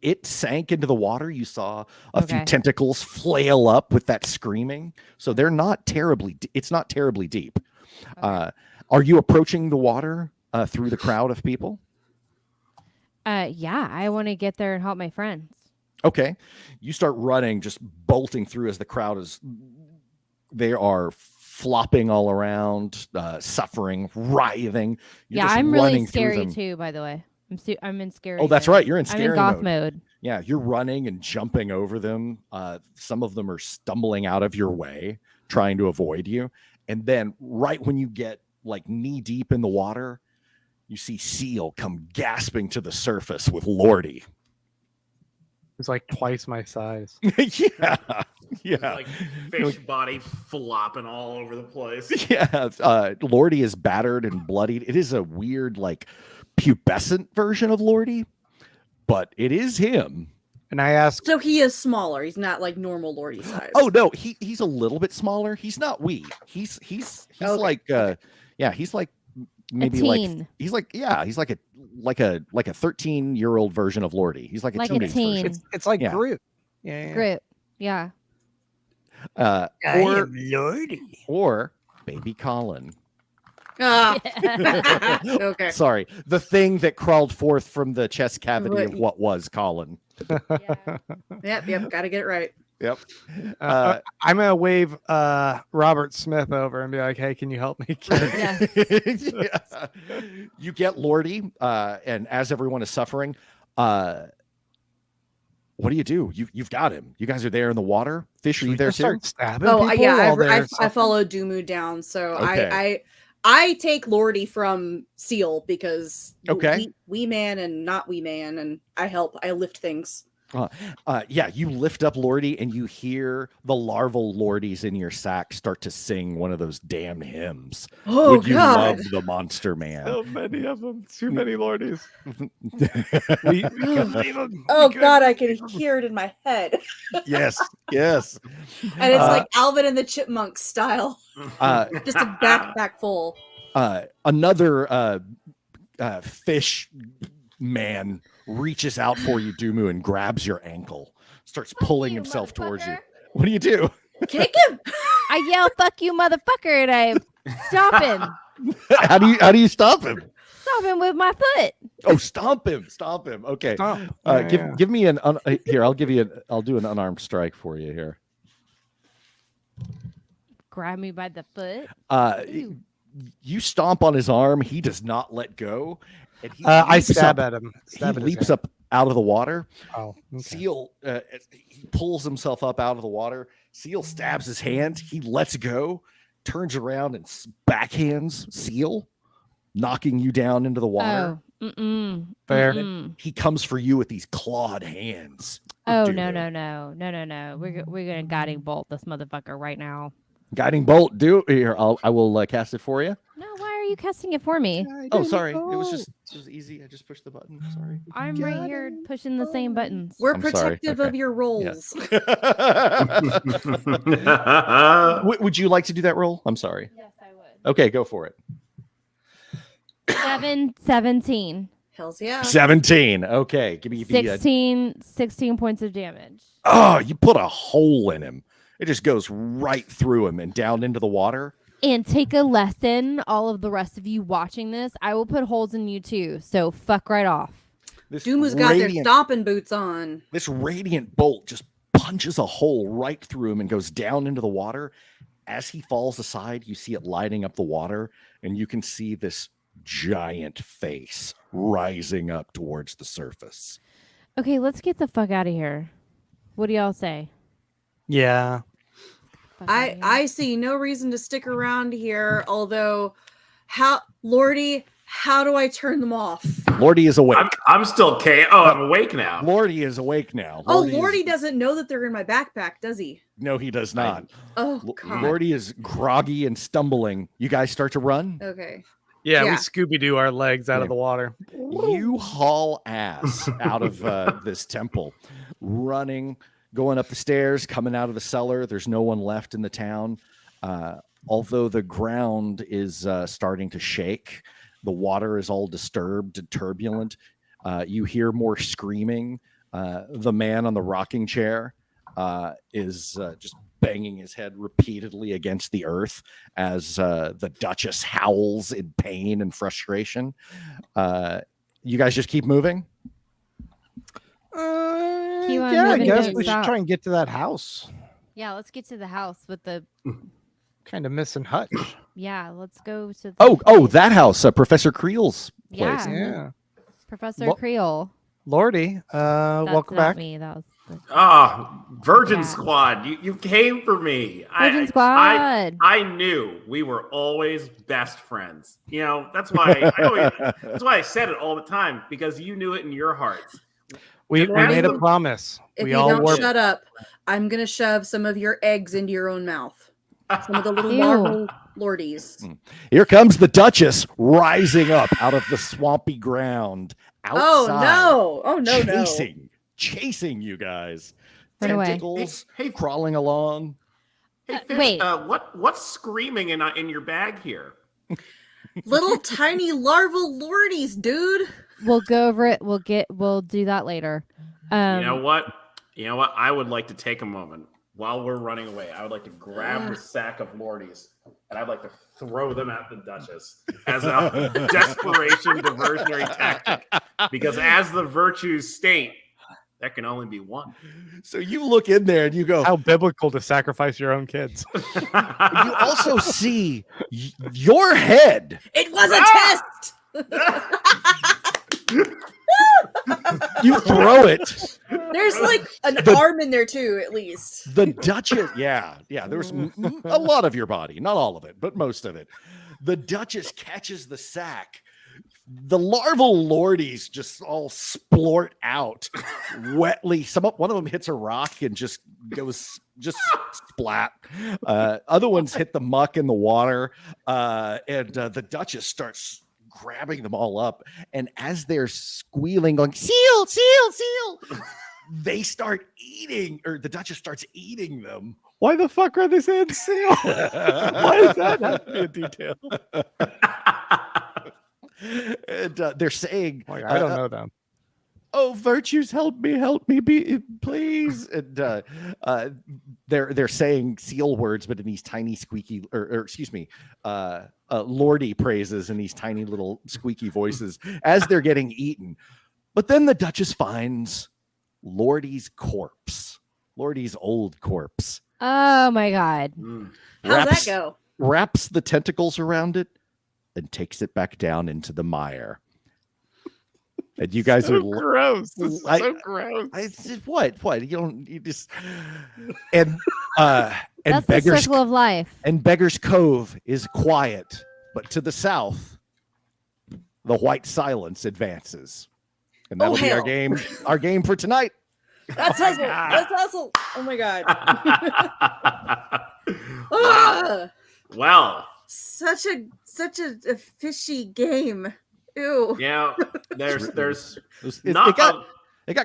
It sank into the water. You saw a few tentacles flail up with that screaming. So they're not terribly. It's not terribly deep. Are you approaching the water through the crowd of people? Yeah, I want to get there and help my friends. Okay, you start running, just bolting through as the crowd is. They are flopping all around, suffering, writhing. You're just I'm really running through scary them. too. By the way. I'm in scary. Oh, that's right. You're in scary I'm in goth mode. Yeah, you're running and jumping over them. Some of them are stumbling out of your way, trying to avoid you. And then right when you get like knee deep in the water, you see Seal come gasping to the surface with Lordi. It's like twice my size. Yeah. Like fish body flopping all over the place. Yeah. Lordi is battered and bloodied. It is a weird, like, pubescent version of Lordi, but it is him. And I ask, so he is smaller. He's not like normal Lordi size. Oh no, he's a little bit smaller. He's not wee. He's like he's like maybe like he's like a 13-year-old version of Lordi. He's like a teenage version. It's like Groot. Yeah. Groot. Yeah. Or Lordi. or baby Colin. Ah. Yeah. Okay. Sorry, the thing that crawled forth from the chest cavity of Right. what was Colin. Yeah. Yep. Got to get it right. Yep. I'm gonna wave Robert Smith over and be like, "Hey, can you help me?" Yes. Yeah. You get Lordi, and as everyone is suffering, what do? You've got him. You guys are there in the water. Fish, are you there too? Start stabbing Oh, people yeah. while they're I suffering? followed Dumu down, so Okay. I take Lordi from Seal because Okay. we man and not we man, and I help. I lift things. Yeah, you lift up Lordi and you hear the larval Lordis in your sack start to sing one of those damn hymns. Oh Would you God! love the monster man? So many of them. Too many Lordis. Oh God! I can hear it in my head, Yes, yes. and it's Uh, like Alvin and the Chipmunks style. Just a backpack full. Another fish man reaches out for you, Dumu, and grabs your ankle, starts pulling himself towards you. What do you do? Kick him! I yell, "Fuck you, motherfucker!" and I stop him. How do you stop him? Stop him with my foot. Oh, stomp him! Okay. Stomp. Yeah. Give me here. I'll do an unarmed strike for you here. Grab me by the foot. Ooh. You stomp on his arm. He does not let go. And he I leaps stab up. at him. He Stab at his leaps hand. up out of the water. Oh, okay. Seal, he pulls himself up out of the water. Seal stabs his hand. He lets go, turns around and backhands Seal, knocking you down into the water. Oh, mm-mm. Fair. Mm-mm. He comes for you with these clawed hands. Oh Dude. no. We're gonna guiding bolt this motherfucker right now. Guiding bolt, here. I will cast it for you. No, why are you casting it for me? Oh, sorry. It was easy. I just pushed the button. Sorry. I'm right here pushing the same buttons. We're I'm sorry. protective Okay. of your rolls. Would you like to do that roll? I'm sorry. Yes, I would. Okay, go for it. 17. Hells yeah. 17. Okay, give me the 16 points of damage. Oh, you put a hole in him. It just goes right through him and down into the water. And take a lesson, all of the rest of you watching this. I will put holes in you too. So fuck right off. This Dumu's got their radiant- stomping boots on. This radiant bolt just punches a hole right through him and goes down into the water. As he falls aside, you see it lighting up the water, and you can see this giant face rising up towards the surface. Okay, let's get the fuck out of here. What do y'all say? Yeah. Fuck outta here. I see no reason to stick around here, although Lordi, how do I turn them off? Lordi is awake. I'm still I'm awake now. Lordi is awake now. Oh, Lordi Lordi is- doesn't know that they're in my backpack, does he? No, he does not. Oh God. Lordi is groggy and stumbling. You guys start to run. Okay. Yeah, we Yeah. Scooby Doo our legs out of the water. You haul ass out of this temple, running, going up the stairs, coming out of the cellar. There's no one left in the town. Although the ground is starting to shake, the water is all disturbed and turbulent. You hear more screaming. The man on the rocking chair is just banging his head repeatedly against the earth as the Duchess howls in pain and frustration. You guys just keep moving? Keep on Yeah, I moving, guess don't we should stop. try and get to that house. Yeah, let's get to the house with the. Kind of missing Hutch. Yeah, let's go to. The Oh, that house, Professor Creel's place. Yeah. Yeah. Professor Lo- Creel. Lordi, That's welcome not back. me. That was the Virgin Yeah. Squad, you came for me. Virgin Squad. I knew we were always best friends. You know, that's why that's why I said it all the time, because you knew it in your hearts. We That's made a the- promise. If We you all don't were. shut up, I'm gonna shove some of your eggs into your own mouth. Some of the little Ew. marble Lordies. Here comes the Duchess rising up out of the swampy ground outside. Oh no! Chasing you guys. Run away. Tentacles Hey, crawling along. Hey, Fish, wait. What's screaming in your bag here? Little tiny larval Lordies, dude. We'll go over it. We'll do that later. You know what? I would like to take a moment while we're running away, I would like to grab the sack of Lordies and I'd like to throw them at the Duchess as a desperation diversionary tactic. Because as the virtues state, there can only be one. So you look in there and you go, How biblical to sacrifice your own kids. you also see your head. It was a test. You throw it. There's like an arm in there too, at least. The Duchess, yeah, there's a lot of your body, not all of it, but most of it. The Duchess catches the sack. The larval Lordies just all splort out wetly. One of them hits a rock and just goes splat. Other ones hit the muck in the water, and the Duchess starts grabbing them all up. And as they're squealing, going seal, seal, seal, they start eating, or the Duchess starts eating them. Why the fuck are they saying seal? Why does that have to be a detail? And they're saying, I don't know them. "Oh, virtues, help me, be please." And they're saying seal words, but in these tiny squeaky, or excuse me, Lordi praises in these tiny little squeaky voices as they're getting eaten. But then the Duchess finds Lordi's corpse, Lordi's old corpse. Oh my god. How's that go? Wraps the tentacles around it and takes it back down into the mire. And you guys are gross. This is I- so gross. What? You just and That's the Beggar's circle of life. and Beggar's Cove is quiet, but to the south, the white silence advances. And that'll be our hell. game for tonight. Let's hustle. Let's hustle. Oh my god. Wow. Ah, Well, such a fishy game. Ew. yeah, there's It not got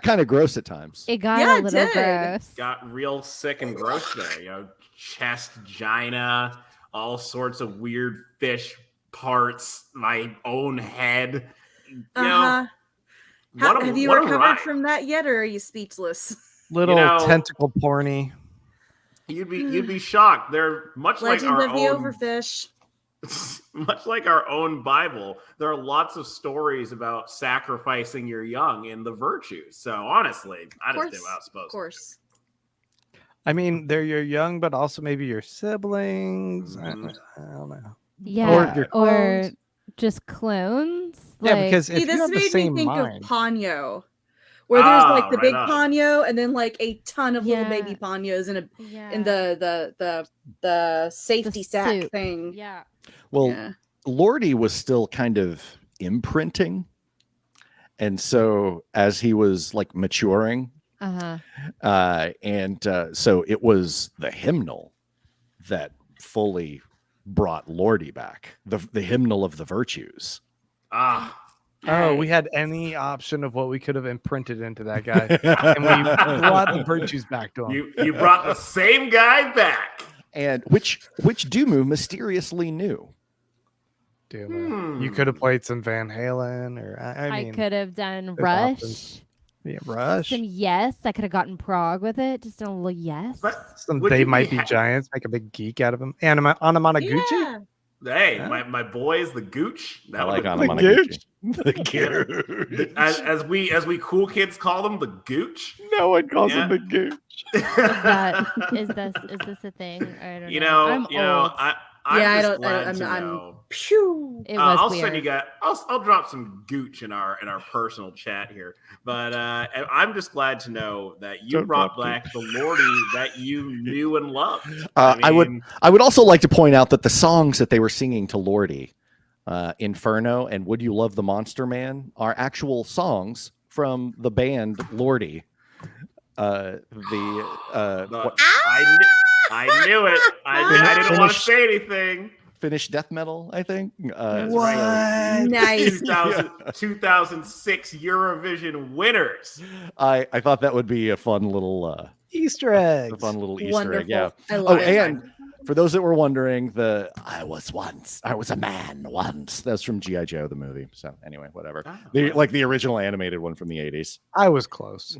kind of gross at times. It got Yeah, a it little did. gross. got real sick and gross there. Chest gina, all sorts of weird fish parts, my own head. Uh-huh. Have you what a recovered ride. from that yet, or are you speechless? Little tentacle porny. You'd be shocked. They're much Legend like of our the own, Overfish. much like our own Bible. There are lots of stories about sacrificing your young in the virtues. So honestly, I just did what I was Of supposed to. course. I mean, they're your young, but also maybe your siblings. Mhm. I don't know. Yeah. your Or clones. just clones. Yeah, Like, because See, if you this have the made me same think mind, of Ponyo, where there's like the right big on. Ponyo and then like a ton of little Yeah. baby Ponyos in yeah. the safety sack soup. thing. Yeah. Well, Yeah. Lordi was still kind of imprinting. And so as he was like maturing, Uh-huh. so it was the hymnal that fully brought Lordi back, the hymnal of the virtues. Ah, we had any option of what we could have imprinted into that guy, and we brought the virtues back to him. you brought the same guy back. And which Dumu mysteriously knew. Dude, you could have played some Van Halen, or I I mean, could have done there's Rush. options. Yeah, Rush. Some Yes. I could have gotten Prague with it. Just a little Yes. But Some would They you Might be Be Giants. Make a big geek out of him. Anamanaguchi. Yeah. hey, Yeah. my boys, the Gooch. I like would've the been Anamanaguchi. cool. The Gooch. as we cool kids call them, the Gooch. No one calls Yeah. him the Gooch. Is this a thing? I don't you know. know, I'm you know, old. I'm Yeah, I just don't- glad I'm- to I'm- know. Phew. It was I'll weird. send you guys. I'll drop some gooch in our personal chat here. But I'm just glad to know that you Don't brought drop back the Lordi that you knew and loved. I would also like to point out that the songs that they were singing to Lordi, Inferno and Would You Love the Monster Man, are actual songs from the band Lordi. I knew it. I didn't want to say anything. Finnish death metal, I think. That's What? right. Nice. 2006 Eurovision winners. I thought that would be a fun little Easter eggs. Easter Wonderful. egg. Yeah. I love it. And for those that were wondering, I was a man once. That's from G.I. Joe, the movie. So anyway, whatever. Like the original animated one from the 80s. I was close.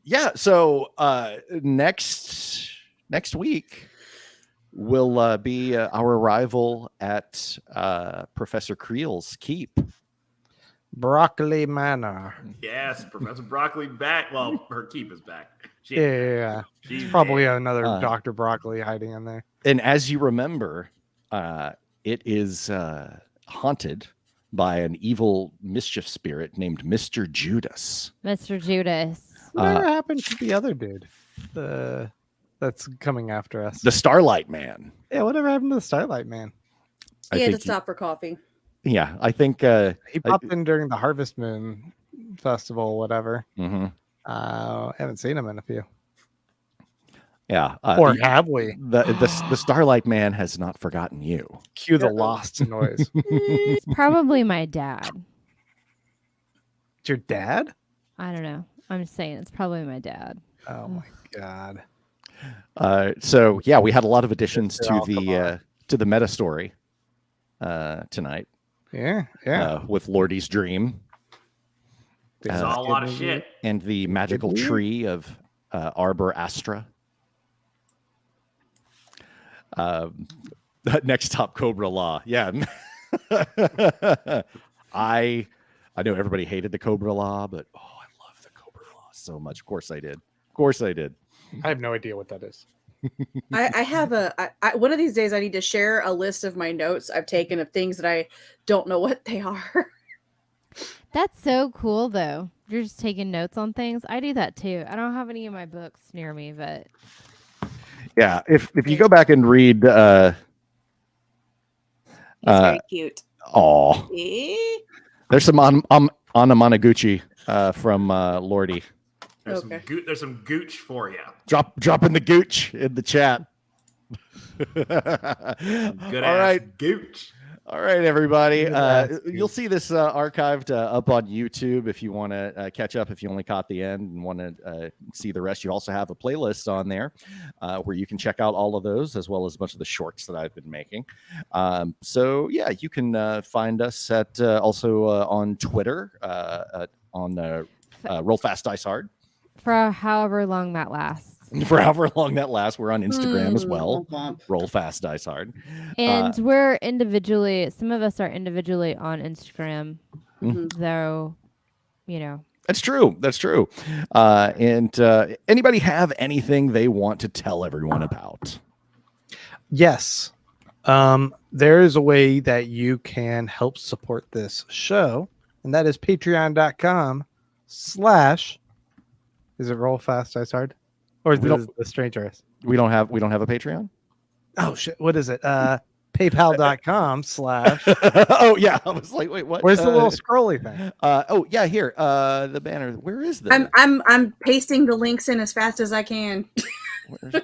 Yeah. So next week will be our arrival at Professor Creel's keep. Broccoli Manor. Yes, Professor Broccoli back. Well, her keep is back. She Yeah. she's Probably dead. another Dr. Broccoli hiding in there. And as you remember, it is haunted by an evil mischief spirit named Mr. Judas. Mr. Judas. Whatever happened to the other dude? That's coming after us. The Starlight Man. Yeah, whatever happened to the Starlight Man? I He had to think stop for coffee. Yeah, I think He popped in during the Harvest Moon Festival, whatever. mhm. I haven't seen him in a few. Yeah. Or have we? The Starlight Man has not forgotten you. Cue the lost noise. It's probably my dad. It's your dad? I don't know. I'm just saying it's probably my dad. Oh my god. So yeah, we had a lot of additions They're to all the meta story tonight. Yeah. With Lordi's dream It's all a lot of shit. and the magical tree of Arbor Astra. Next top Cobra Law. Yeah. I know everybody hated the Cobra Law, but I love the Cobra Law so much. Of course I did. I have no idea what that is. I have one of these days I need to share a list of my notes I've taken of things that I don't know what they are. That's so cool, though. You're just taking notes on things. I do that too. I don't have any of my books near me, but Yeah. If you go back and read He's very cute. aw. Eh? There's some Anamanaguchi from Lordi. There's Okay. there's some gooch for you. Dropping the gooch in the chat. Good All right. gooch. All right, everybody. Yeah, You'll see this archived up on YouTube if you want to catch up, if you only caught the end and want to see the rest. You also have a playlist on there where you can check out all of those, as well as a bunch of the shorts that I've been making. So, yeah, you can find us at also on Twitter on Roll Fast Dice Hard. for however long that lasts. For however long that lasts, we're on Instagram as well. Womp womp. Roll Fast Dice Hard. And we're individually, some of us are individually on Instagram, Mhm. though, you know. That's true. And anybody have anything they want to tell everyone about? Yes. There is a way that you can help support this show, and that is patreon.com/ is it Roll Fast Dice Hard? Or is We it don't- the Stranger Race? We don't have a Patreon. Oh shit, what is it? PayPal.com/ Oh yeah, I was like, wait, what? where's the little scrolly thing? Oh yeah, here. The banner. Where is the? I'm pasting the links in as fast as I can.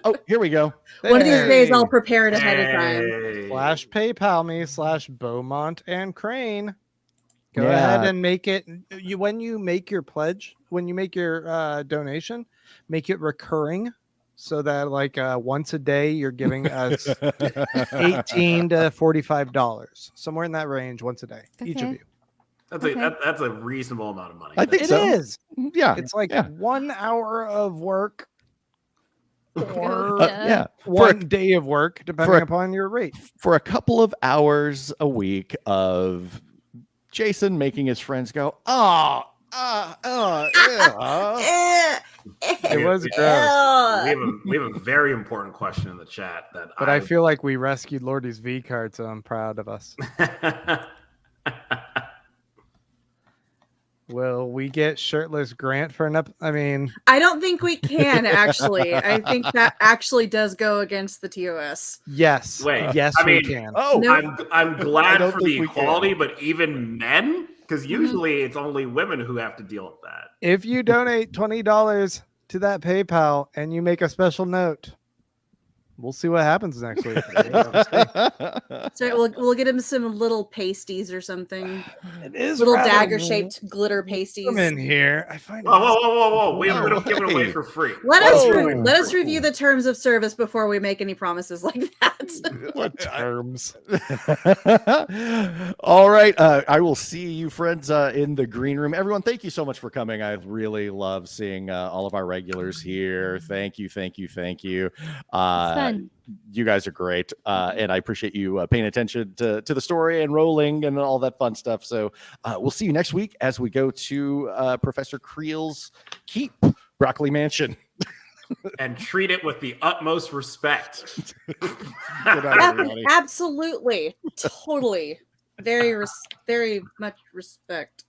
Oh, here we go. One of these days Hey. I'll prepare it ahead of time. Hey. /PayPal me /Beaumont and Crane. Go Yeah. ahead and make it. When you make your pledge, when you make your donation, make it recurring, so that like once a day you're giving us $18 to $45, somewhere in that range, once a day, each of Okay. you. That's a reasonable amount of money. I think It so. is. Yeah. It's like yeah. 1 hour of work or Yeah. one day of work, depending for a- upon your rate. For a couple of hours a week of Jason making his friends go, Eh, It was gross. We have a very important question in the chat that But I feel like we rescued Lordi's V card, so I'm proud of us. Will we get shirtless Grant for an I mean, I don't think we can actually. I think that actually does go against the TOS. yes. Wait, yes, I we mean- can. oh, No. I'm I glad don't for think the we can. equality, but even men, because Mm-hmm. usually it's only women who have to deal with that. If you donate $20 to that PayPal and you make a special note, we'll see what happens next week. So we'll get him some little pasties or something. It is Little rather dagger shaped glitter pasties. warm in here. I find Whoa, whoa, whoa, whoa, whoa! We Oh, don't give it away hey. for free. Let us Whoa. let us review the terms of service before we make any promises like that. What terms? All right. I will see you friends in the green room. Everyone, thank you so much for coming. I really love seeing all of our regulars here. Thank you. fun. You guys are great. And I appreciate you paying attention to the story and rolling and all that fun stuff. So we'll see you next week as we go to Professor Creel's Keep, Broccoli Mansion. And treat it with the utmost respect. Good night, everybody. Absolutely. Totally. Very much respect.